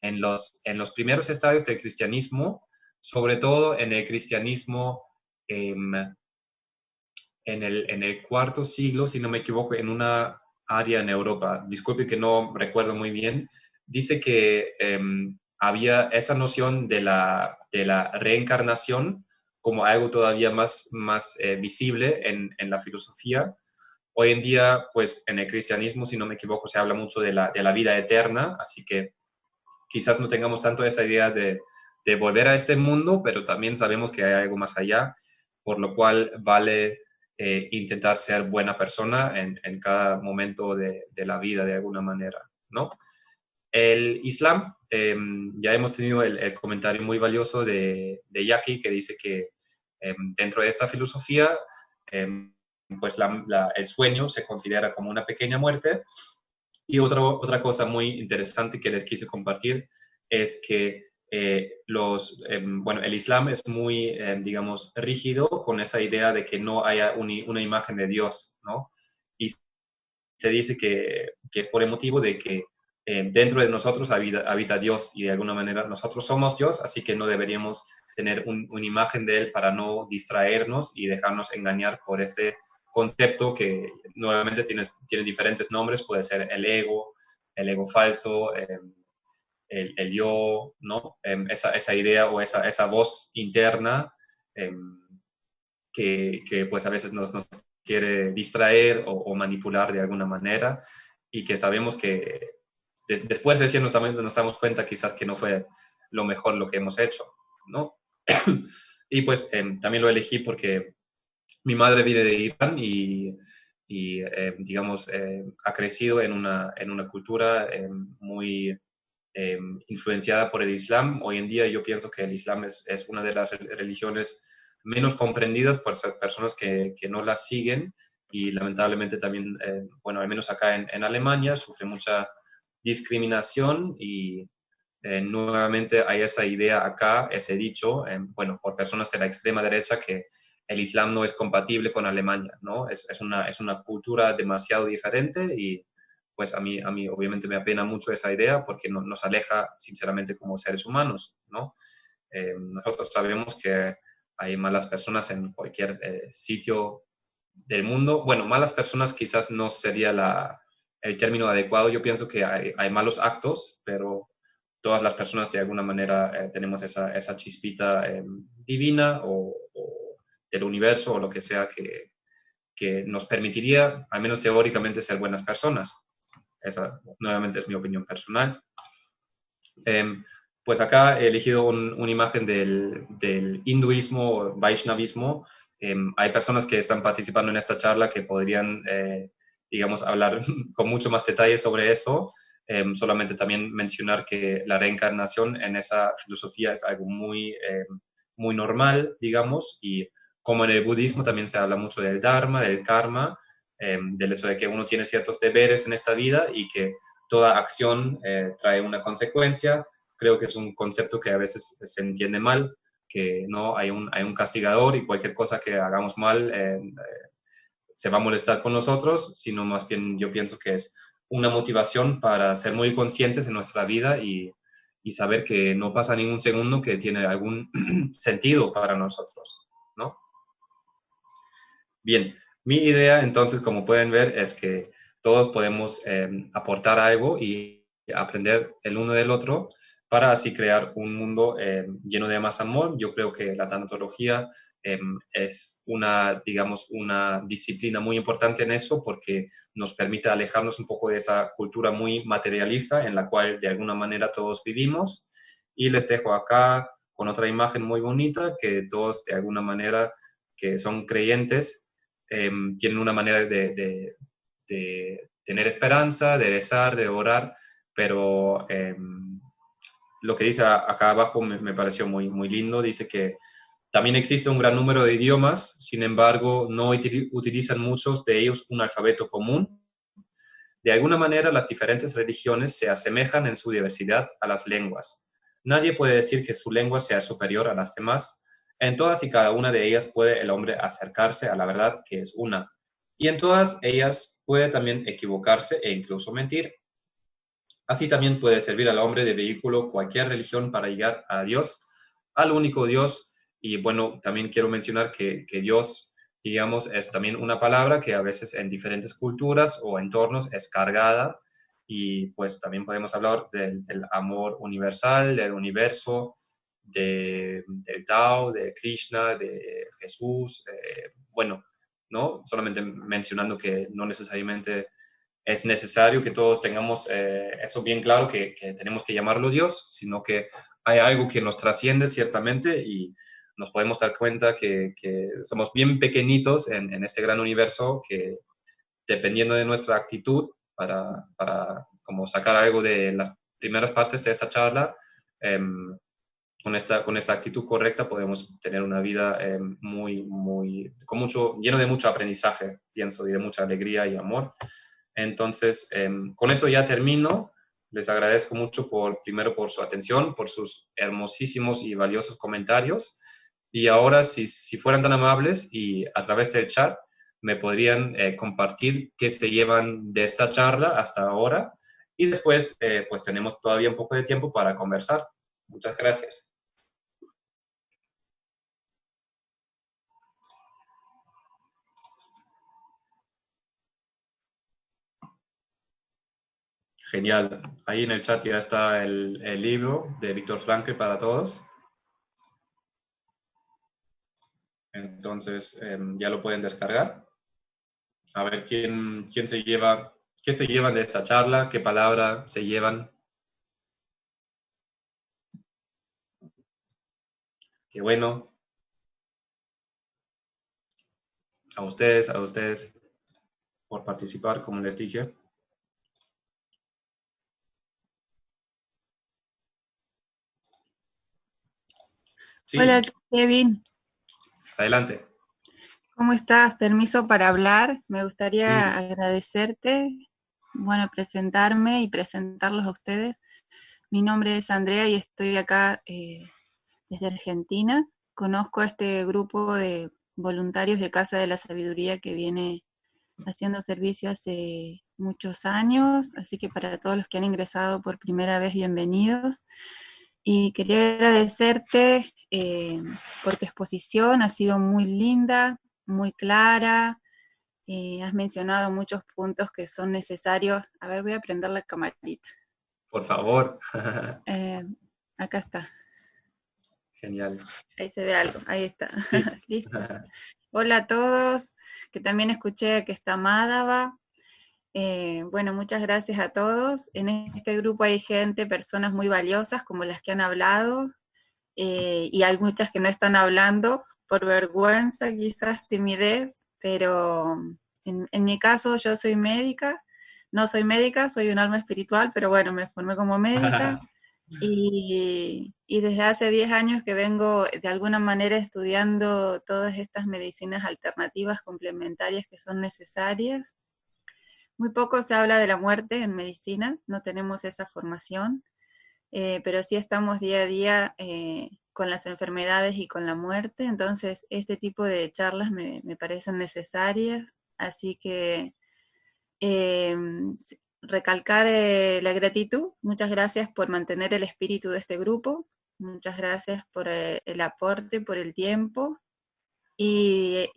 Speaker 1: en los primeros estadios del cristianismo, sobre todo en el cristianismo en el cuarto siglo, si no me equivoco, en una área en Europa, disculpe que no recuerdo muy bien, dice que había esa noción de la reencarnación como algo todavía más visible en la filosofía. Hoy en día, pues en el cristianismo, si no me equivoco, se habla mucho de la vida eterna, así que quizás no tengamos tanto esa idea de volver a este mundo, pero también sabemos que hay algo más allá, por lo cual vale intentar ser buena persona en cada momento de la vida de alguna manera, ¿no? El Islam, ya hemos tenido el comentario muy valioso de Jackie, que dice que dentro de esta filosofía, pues el sueño se considera como una pequeña muerte. Y otra cosa muy interesante que les quise compartir es que el Islam es muy, digamos, rígido con esa idea de que no haya una imagen de Dios, ¿no? Y se dice que es por el motivo de que dentro de nosotros habita Dios, y de alguna manera nosotros somos Dios, así que no deberíamos tener una imagen de Él para no distraernos y dejarnos engañar por este concepto que nuevamente tiene diferentes nombres. Puede ser el ego falso, el yo, ¿no? Esa idea o esa voz interna que pues a veces nos quiere distraer o manipular de alguna manera, y que sabemos que después recién nos damos cuenta quizás que no fue lo mejor lo que hemos hecho, ¿no? Y pues también lo elegí porque mi madre viene de Irán y digamos, ha crecido en una cultura muy influenciada por el Islam. Hoy en día yo pienso que el Islam es una de las religiones menos comprendidas por personas que no las siguen, y lamentablemente también, bueno, al menos acá en Alemania, sufre mucha discriminación, y nuevamente hay esa idea acá, ese dicho, bueno, por personas de la extrema derecha, que el Islam no es compatible con Alemania, ¿no? Es una cultura demasiado diferente, y pues a mí obviamente me apena mucho esa idea porque nos aleja sinceramente como seres humanos, ¿no? Nosotros sabemos que hay malas personas en cualquier sitio del mundo. Bueno, malas personas quizás no sería el término adecuado. Yo pienso que hay malos actos, pero todas las personas de alguna manera tenemos esa chispita divina o del universo o lo que sea que nos permitiría, al menos teóricamente, ser buenas personas. Esa nuevamente es mi opinión personal. Pues acá he elegido una imagen del hinduismo, Vaishnavismo. Hay personas que están participando en esta charla que podrían, digamos, hablar con mucho más detalle sobre eso. Solamente también mencionar que la reencarnación en esa filosofía es algo muy muy normal, digamos, y como en el budismo también se habla mucho del dharma, del karma, del hecho de que uno tiene ciertos deberes en esta vida y que toda acción trae una consecuencia. Creo que es un concepto que a veces se entiende mal, que no hay un castigador y cualquier cosa que hagamos mal se va a molestar con nosotros, sino más bien yo pienso que es una motivación para ser muy conscientes en nuestra vida y saber que no pasa ningún segundo que tiene algún sentido para nosotros, ¿no? Bien, mi idea entonces, como pueden ver, es que todos podemos aportar algo y aprender el uno del otro para así crear un mundo lleno de más amor. Yo creo que la tanatología es una, digamos, una disciplina muy importante en eso porque nos permite alejarnos un poco de esa cultura muy materialista en la cual de alguna manera todos vivimos. Y les dejo acá con otra imagen muy bonita que todos de alguna manera que son creyentes tienen una manera de tener esperanza, de rezar, de orar, pero lo que dice acá abajo me pareció muy lindo, dice que también existe un gran número de idiomas, sin embargo, no utilizan muchos de ellos un alfabeto común. De alguna manera, las diferentes religiones se asemejan en su diversidad a las lenguas. Nadie puede decir que su lengua sea superior a las demás. En todas y cada una de ellas puede el hombre acercarse a la verdad, que es una. Y en todas ellas puede también equivocarse e incluso mentir. Así también puede servir al hombre de vehículo cualquier religión para llegar a Dios, al único Dios. Y bueno, también quiero mencionar que Dios, digamos, es también una palabra que a veces en diferentes culturas o entornos es cargada y pues también podemos hablar del amor universal, del universo, del Tao, de Krishna, de Jesús, bueno, ¿no? Solamente mencionando que no necesariamente es necesario que todos tengamos eso bien claro, que tenemos que llamarlo Dios, sino que hay algo que nos trasciende ciertamente y nos podemos dar cuenta que somos bien pequeñitos en este gran universo que dependiendo de nuestra actitud para como sacar algo de las primeras partes de esta charla, con esta actitud correcta podemos tener una vida lleno de mucho aprendizaje, pienso, y de mucha alegría y amor. Entonces, con esto ya termino. Les agradezco mucho primero por su atención, por sus hermosísimos y valiosos comentarios. Y ahora, si fueran tan amables y a través del chat, me podrían compartir qué se llevan de esta charla hasta ahora. Y después, pues tenemos todavía un poco de tiempo para conversar. Muchas gracias. Genial. Ahí en el chat ya está el libro de Viktor Frankl para todos. Entonces, ya lo pueden descargar. A ver quién se lleva, qué se llevan de esta charla, qué palabra se llevan. Qué bueno. A ustedes por participar, como les dije. Sí.
Speaker 8: Hola, Kevin.
Speaker 1: Adelante.
Speaker 8: ¿Cómo estás? Permiso para hablar. Me gustaría
Speaker 1: Sí.
Speaker 8: agradecerte, bueno, presentarme y presentarlos a ustedes. Mi nombre es Andrea y estoy acá desde Argentina. Conozco a este grupo de voluntarios de Casa de la Sabiduría que viene haciendo servicio hace muchos años, así que para todos los que han ingresado por primera vez, bienvenidos. Y quería agradecerte por tu exposición, ha sido muy linda, muy clara, has mencionado muchos puntos que son necesarios. A ver, voy a prender la camarita.
Speaker 1: Por favor.
Speaker 8: Acá está.
Speaker 1: Genial.
Speaker 8: Ahí se ve algo, ahí está.
Speaker 1: Sí.
Speaker 8: Listo. Hola a todos, que también escuché que está Madhava. Bueno, muchas gracias a todos. En este grupo hay personas muy valiosas como las que han hablado, y hay muchas que no están hablando por vergüenza, quizás timidez, pero en mi caso yo soy médica, no soy médica, soy un alma espiritual, pero bueno, me formé como médica Y desde hace 10 años que vengo de alguna manera estudiando todas estas medicinas alternativas complementarias que son necesarias. Muy poco se habla de la muerte en medicina, no tenemos esa formación, pero sí estamos día a día con las enfermedades y con la muerte, entonces este tipo de charlas me parecen necesarias, así que eh, recalcar la gratitud, muchas gracias por mantener el espíritu de este grupo, muchas gracias por el aporte, por el tiempo, y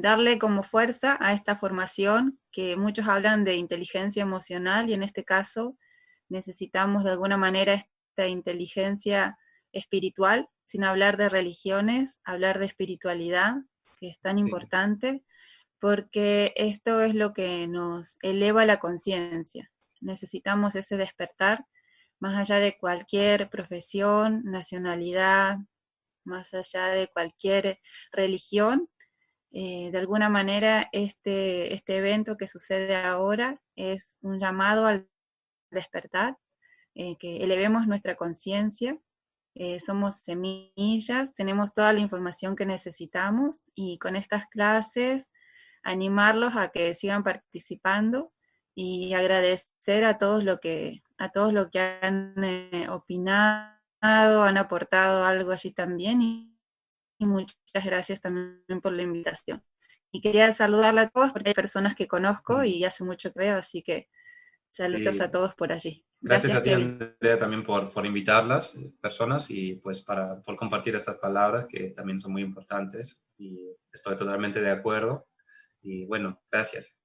Speaker 8: darle como fuerza a esta formación que muchos hablan de inteligencia emocional y en este caso necesitamos de alguna manera esta inteligencia espiritual, sin hablar de religiones, hablar de espiritualidad, que es tan importante, porque esto es lo que nos eleva la conciencia. Necesitamos ese despertar más allá de cualquier profesión, nacionalidad, más allá de cualquier religión. De alguna manera este evento que sucede ahora es un llamado al despertar, que elevemos nuestra conciencia, somos semillas, tenemos toda la información que necesitamos y con estas clases animarlos a que sigan participando y agradecer a todos los que han opinado, han aportado algo allí también y muchas gracias también por la invitación. Y quería saludarla a todos porque hay personas que conozco y hace mucho que veo, así que saludos a todos por allí.
Speaker 1: Gracias a ti,
Speaker 8: Kevin.
Speaker 1: Andrea, también por invitarlas, personas, y pues por compartir estas palabras que también son muy importantes. Y estoy totalmente de acuerdo. Y bueno, gracias.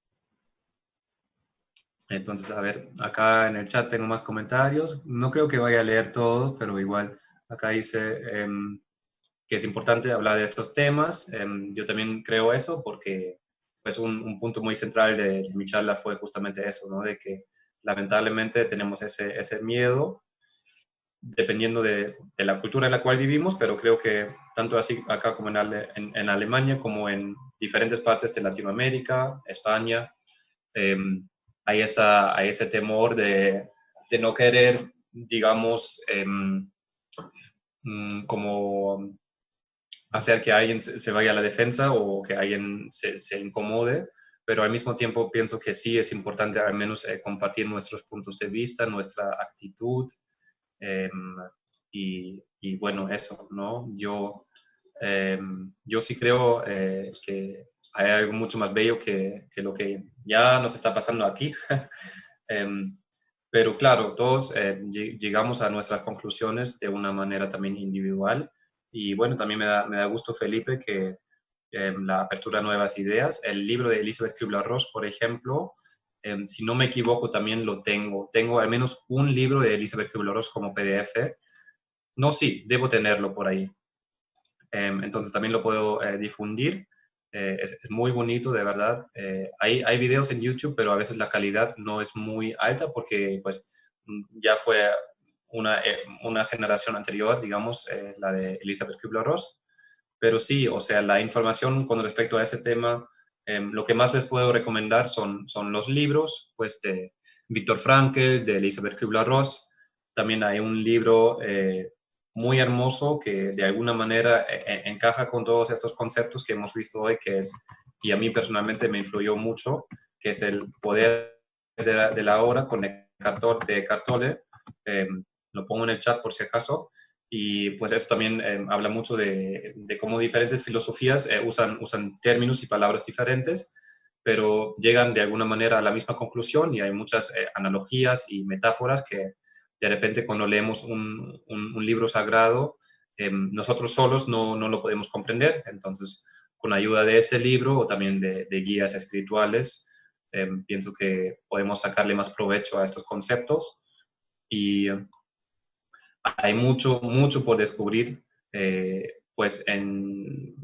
Speaker 1: Entonces, a ver, acá en el chat tengo más comentarios. No creo que vaya a leer todos, pero igual acá dice que es importante hablar de estos temas. Yo también creo eso porque pues un punto muy central de mi charla fue justamente eso, ¿no? De que lamentablemente tenemos ese miedo dependiendo de la cultura en la cual vivimos, pero creo que tanto así acá como en Alemania, como en diferentes partes de Latinoamérica, España, hay ese temor de no querer, digamos, como hacer que alguien se vaya a la defensa o que alguien se incomode, pero al mismo tiempo pienso que sí es importante al menos compartir nuestros puntos de vista, nuestra actitud, y bueno, eso, ¿no? Yo sí creo que hay algo mucho más bello que lo que ya nos está pasando aquí. Pero claro, todos llegamos a nuestras conclusiones de una manera también individual. Y bueno, también me da gusto, Felipe, que la apertura a nuevas ideas, el libro de Elizabeth Kübler-Ross, por ejemplo, si no me equivoco, también lo tengo. Tengo al menos un libro de Elizabeth Kübler-Ross como PDF. No, sí, debo tenerlo por ahí. Entonces también lo puedo difundir. Es muy bonito, de verdad. Hay videos en YouTube, pero a veces la calidad no es muy alta porque pues ya fue una generación anterior, digamos, la de Elizabeth Kübler-Ross. Pero sí, o sea, la información con respecto a ese tema, lo que más les puedo recomendar son los libros, pues, de Viktor Frankl, de Elizabeth Kübler-Ross. También hay un libro muy hermoso que de alguna manera encaja con todos estos conceptos que hemos visto hoy, que es, y a mí personalmente me influyó mucho, que es El poder de la hora con Eckhart Tolle. Lo pongo en el chat por si acaso. Y pues eso también habla mucho de cómo diferentes filosofías usan términos y palabras diferentes, pero llegan de alguna manera a la misma conclusión y hay muchas analogías y metáforas que de repente cuando leemos un libro sagrado, nosotros solos no lo podemos comprender. Entonces, con ayuda de este libro o también de guías espirituales, pienso que podemos sacarle más provecho a estos conceptos y hay mucho por descubrir, pues en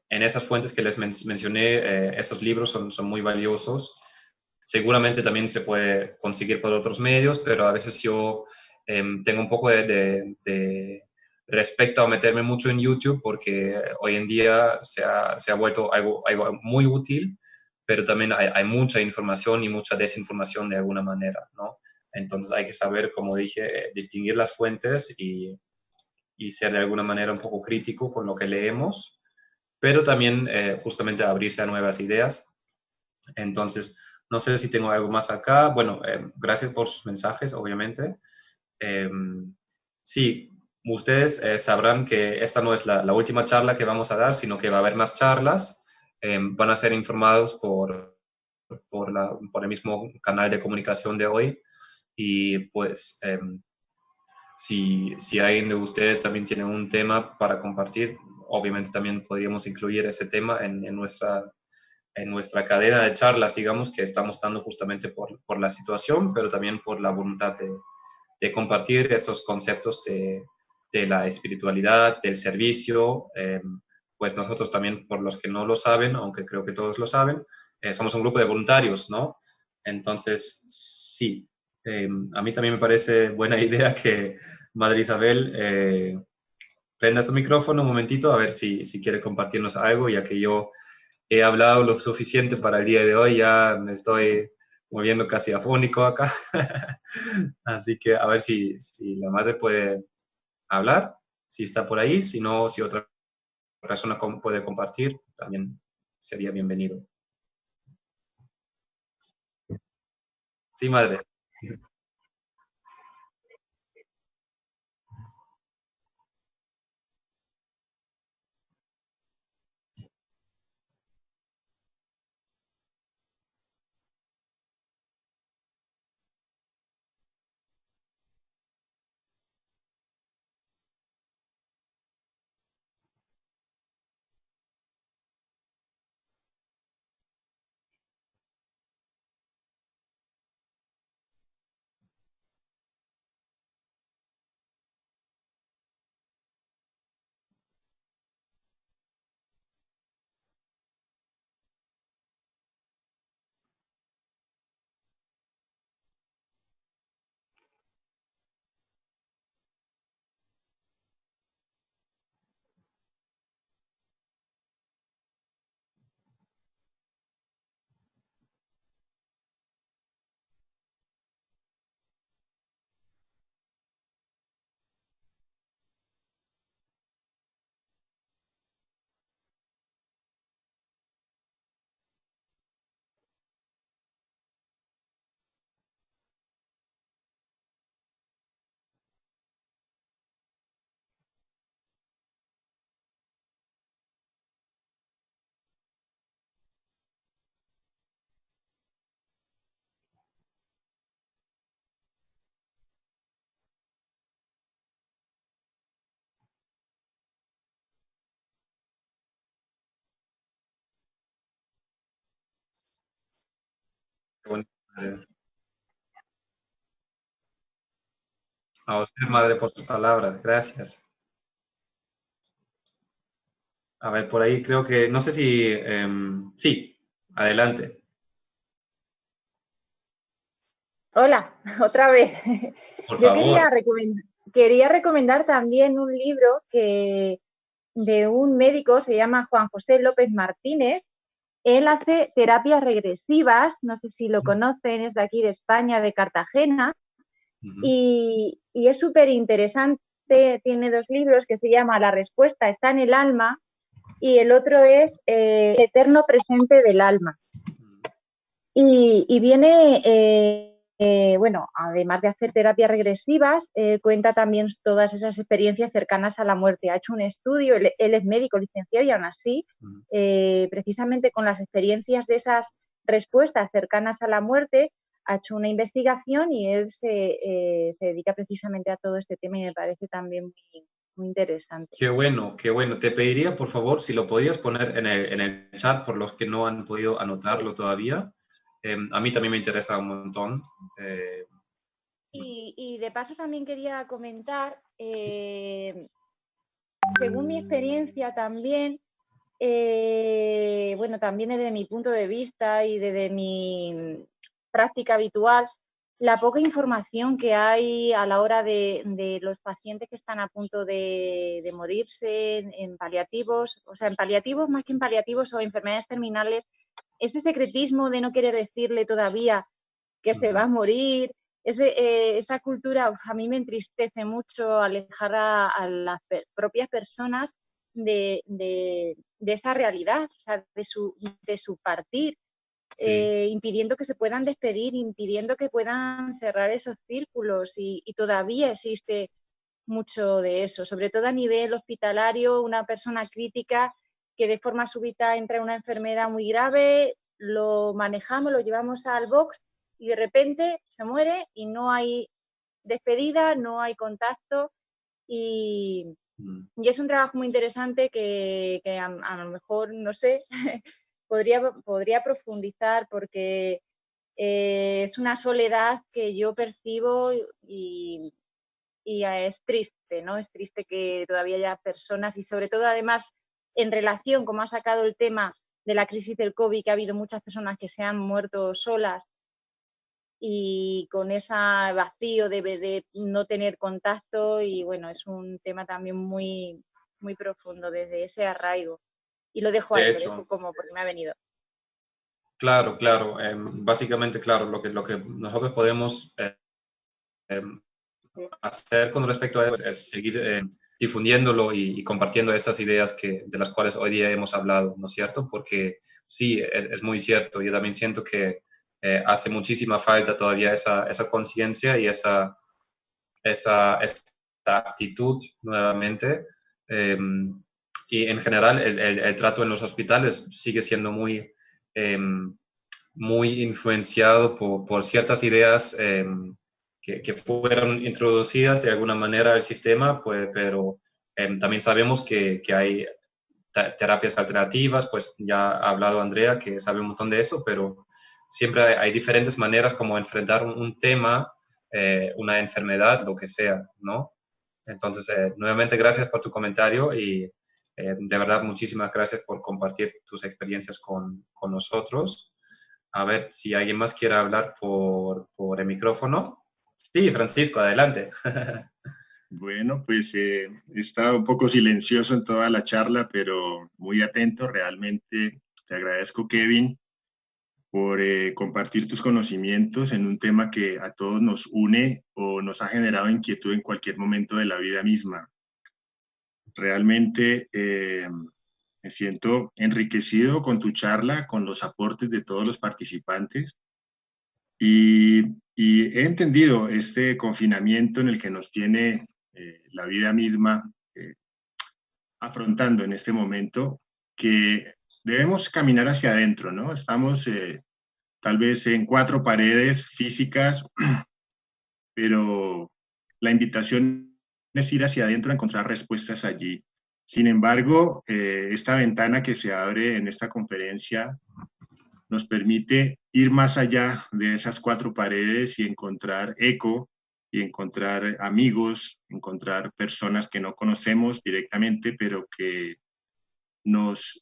Speaker 1: esas fuentes que les mencioné. Esos libros son muy valiosos. Seguramente también se puede conseguir por otros medios, pero a veces yo tengo un poco de respecto a meterme mucho en YouTube porque hoy en día se ha vuelto algo muy útil, pero también hay mucha información y mucha desinformación de alguna manera, ¿no? Entonces hay que saber, como dije, distinguir las fuentes y ser de alguna manera un poco crítico con lo que leemos, pero también justamente abrirse a nuevas ideas. Entonces, no sé si tengo algo más acá. Bueno, gracias por sus mensajes, obviamente. Sí, ustedes sabrán que esta no es la última charla que vamos a dar, sino que va a haber más charlas. Van a ser informados por el mismo canal de comunicación de hoy. Y pues, si alguien de ustedes también tiene un tema para compartir, obviamente también podríamos incluir ese tema en nuestra cadena de charlas, digamos, que estamos dando justamente por la situación, pero también por la voluntad de compartir estos conceptos de la espiritualidad, del servicio. Pues nosotros también, por los que no lo saben, aunque creo que todos lo saben, somos un grupo de voluntarios, ¿no? Entonces, sí, a mí también me parece buena idea que Madre Isabel prenda su micrófono un momentito a ver si quiere compartirnos algo, ya que yo he hablado lo suficiente para el día de hoy, ya me estoy moviendo casi afónico acá. Así que a ver si la madre puede hablar, si está por ahí, si no, si otra persona puede compartir, también sería bienvenido. Sí, madre. A usted, madre, por sus palabras. Gracias. A ver, por ahí creo que, no sé si, sí, adelante.
Speaker 3: Hola, otra vez.
Speaker 1: Por
Speaker 3: Yo
Speaker 1: favor.
Speaker 3: quería recomendar también un libro de un médico, se llama Juan José López Martínez. Él hace terapias regresivas, no sé si lo conocen, es de aquí de España, de Cartagena, y es súper interesante. Tiene 2 libros que se llama La respuesta está en el alma y el otro es El eterno presente del alma. Y viene, bueno, además de hacer terapias regresivas, cuenta también todas esas experiencias cercanas a la muerte. Ha hecho un estudio, él es médico licenciado y aún así, precisamente con las experiencias de esas respuestas cercanas a la muerte, ha hecho una investigación y él se dedica precisamente a todo este tema y me parece también muy interesante.
Speaker 1: Qué bueno, qué bueno. Te pediría, por favor, si lo podrías poner en el chat por los que no han podido anotarlo todavía. A mí también me interesa un montón.
Speaker 3: Y de paso también quería comentar, según mi experiencia también, bueno, también desde mi punto de vista y desde mi práctica habitual, la poca información que hay a la hora de los pacientes que están a punto de morirse en paliativos, o sea, en paliativos más que en paliativos o enfermedades terminales, ese secretismo de no querer decirle todavía que se va a morir, esa cultura a mí me entristece mucho alejar a las propias personas de esa realidad, o sea, de su partir, impidiendo que se puedan despedir, impidiendo que puedan cerrar esos círculos y todavía existe mucho de eso, sobre todo a nivel hospitalario, una persona crítica que de forma súbita entra en una enfermedad muy grave, lo manejamos, lo llevamos al box y de repente se muere y no hay despedida, no hay contacto y es un trabajo muy interesante que a lo mejor, no sé, podría profundizar porque es una soledad que yo percibo y es triste, ¿no? Es triste que todavía haya personas y sobre todo además en relación, como ha sacado el tema de la crisis del COVID, que ha habido muchas personas que se han muerto solas y con ese vacío de no tener contacto y bueno, es un tema también muy, muy profundo desde ese arraigo. Y lo dejo ahí, lo dejo como porque me ha venido.
Speaker 1: Claro, claro. Básicamente, claro, lo que nosotros podemos hacer con respecto a eso es seguir difundiéndolo y compartiendo esas ideas de las cuales hoy día hemos hablado, ¿no es cierto? Porque sí, es muy cierto. Yo también siento que hace muchísima falta todavía esa conciencia y esa actitud nuevamente. Y en general el trato en los hospitales sigue siendo muy, muy influenciado por ciertas ideas que fueron introducidas de alguna manera al sistema, pues, pero también sabemos que hay terapias alternativas, pues ya ha hablado Andrea, que sabe un montón de eso, pero siempre hay diferentes maneras como enfrentar un tema, una enfermedad, lo que sea, ¿no? Entonces, nuevamente, gracias por tu comentario y de verdad, muchísimas gracias por compartir tus experiencias con nosotros. A ver si alguien más quiere hablar por el micrófono. Sí, Francisco, adelante.
Speaker 9: Bueno, pues he estado un poco silencioso en toda la charla, pero muy atento. Realmente te agradezco, Kevin, por compartir tus conocimientos en un tema que a todos nos une o nos ha generado inquietud en cualquier momento de la vida misma. Realmente me siento enriquecido con tu charla, con los aportes de todos los participantes y he entendido este confinamiento en el que nos tiene la vida misma afrontando en este momento, que debemos caminar hacia adentro, ¿no? Estamos tal vez en 4 paredes físicas, pero la invitación es ir hacia adentro a encontrar respuestas allí. Sin embargo, esta ventana que se abre en esta conferencia nos permite ir más allá de esas 4 paredes y encontrar eco y encontrar amigos, encontrar personas que no conocemos directamente, pero que nos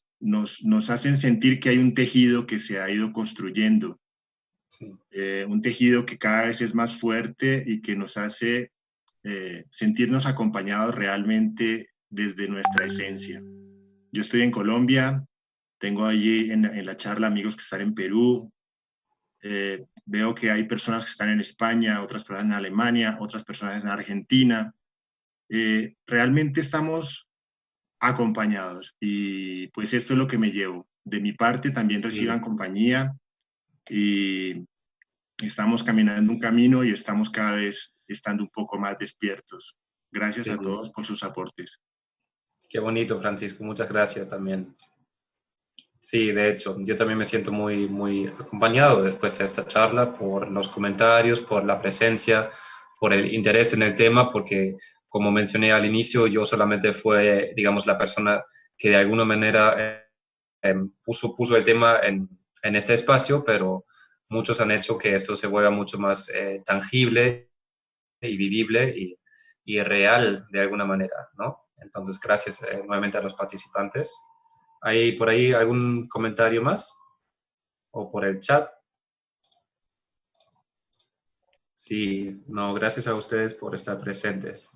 Speaker 9: hacen sentir que hay un tejido que se ha ido construyendo. Sí. Un tejido que cada vez es más fuerte y que nos hace sentirnos acompañados realmente desde nuestra esencia. Yo estoy en Colombia, tengo allí en la charla amigos que están en Perú, veo que hay personas que están en España, otras personas en Alemania, otras personas en Argentina. Realmente estamos acompañados y pues esto es lo que me llevo. De mi parte también reciban compañía y estamos caminando un camino y estamos cada vez estando un poco más despiertos. Gracias a todos por sus aportes.
Speaker 1: Qué bonito, Francisco. Muchas gracias también. Sí, de hecho, yo también me siento muy, muy acompañado después de esta charla por los comentarios, por la presencia, por el interés en el tema, porque como mencioné al inicio, yo solamente fue, digamos, la persona que de alguna manera puso el tema en este espacio, pero muchos han hecho que esto se vuelva mucho más tangible y vivible y real de alguna manera, ¿no? Entonces, gracias nuevamente a los participantes. ¿Hay por ahí algún comentario más? ¿O por el chat? Sí, no, gracias a ustedes por estar presentes.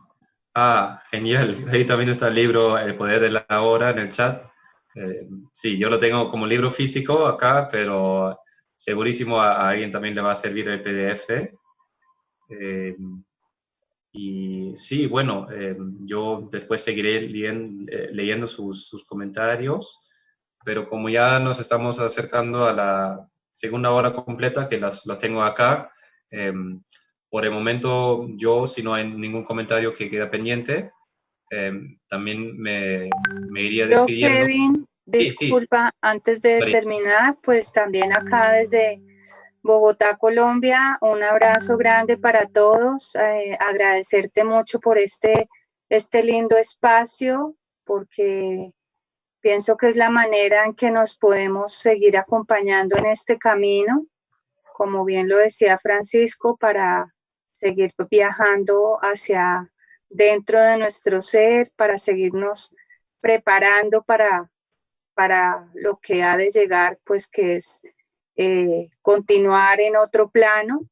Speaker 1: Ah, genial. Ahí también está el libro El Poder de la Hora en el chat. Sí, yo lo tengo como libro físico acá, pero segurísimo a alguien también le va a servir el PDF. Y sí, bueno, yo después seguiré leyendo sus comentarios, pero como ya nos estamos acercando a la segunda hora completa, que las tengo acá, por el momento yo, si no hay ningún comentario que queda pendiente, también me iría
Speaker 10: Yo,
Speaker 1: despidiendo.
Speaker 10: Kevin, disculpa, antes de terminar, pues también acá desde Bogotá, Colombia, un abrazo grande para todos, agradecerte mucho por este lindo espacio, porque pienso que es la manera en que nos podemos seguir acompañando en este camino, como bien lo decía Francisco, para seguir viajando hacia dentro de nuestro ser, para seguirnos preparando para lo que ha de llegar, pues que es continuar en otro plano,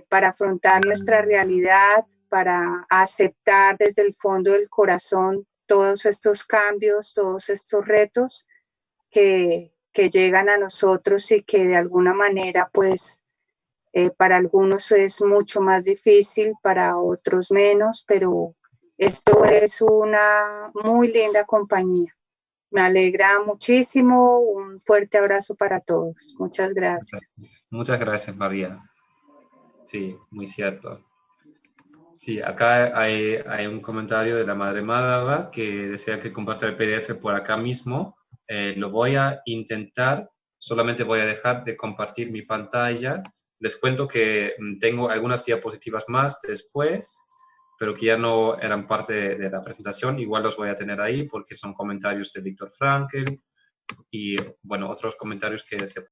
Speaker 10: para afrontar nuestra realidad, para aceptar desde el fondo del corazón todos estos cambios, todos estos retos que llegan a nosotros y que de alguna manera, pues, para algunos es mucho más difícil, para otros menos, pero esto es una muy linda compañía. Me alegra muchísimo, un fuerte abrazo para todos. Muchas gracias.
Speaker 1: Muchas gracias, María. Sí, muy cierto. Sí, acá hay un comentario de la Madre Málaga que desea que comparta el PDF por acá mismo. Lo voy a intentar, solamente voy a dejar de compartir mi pantalla. Les cuento que tengo algunas diapositivas más después, pero que ya no eran parte de la presentación. Igual los voy a tener ahí porque son comentarios de Viktor Frankl y, bueno, otros comentarios que se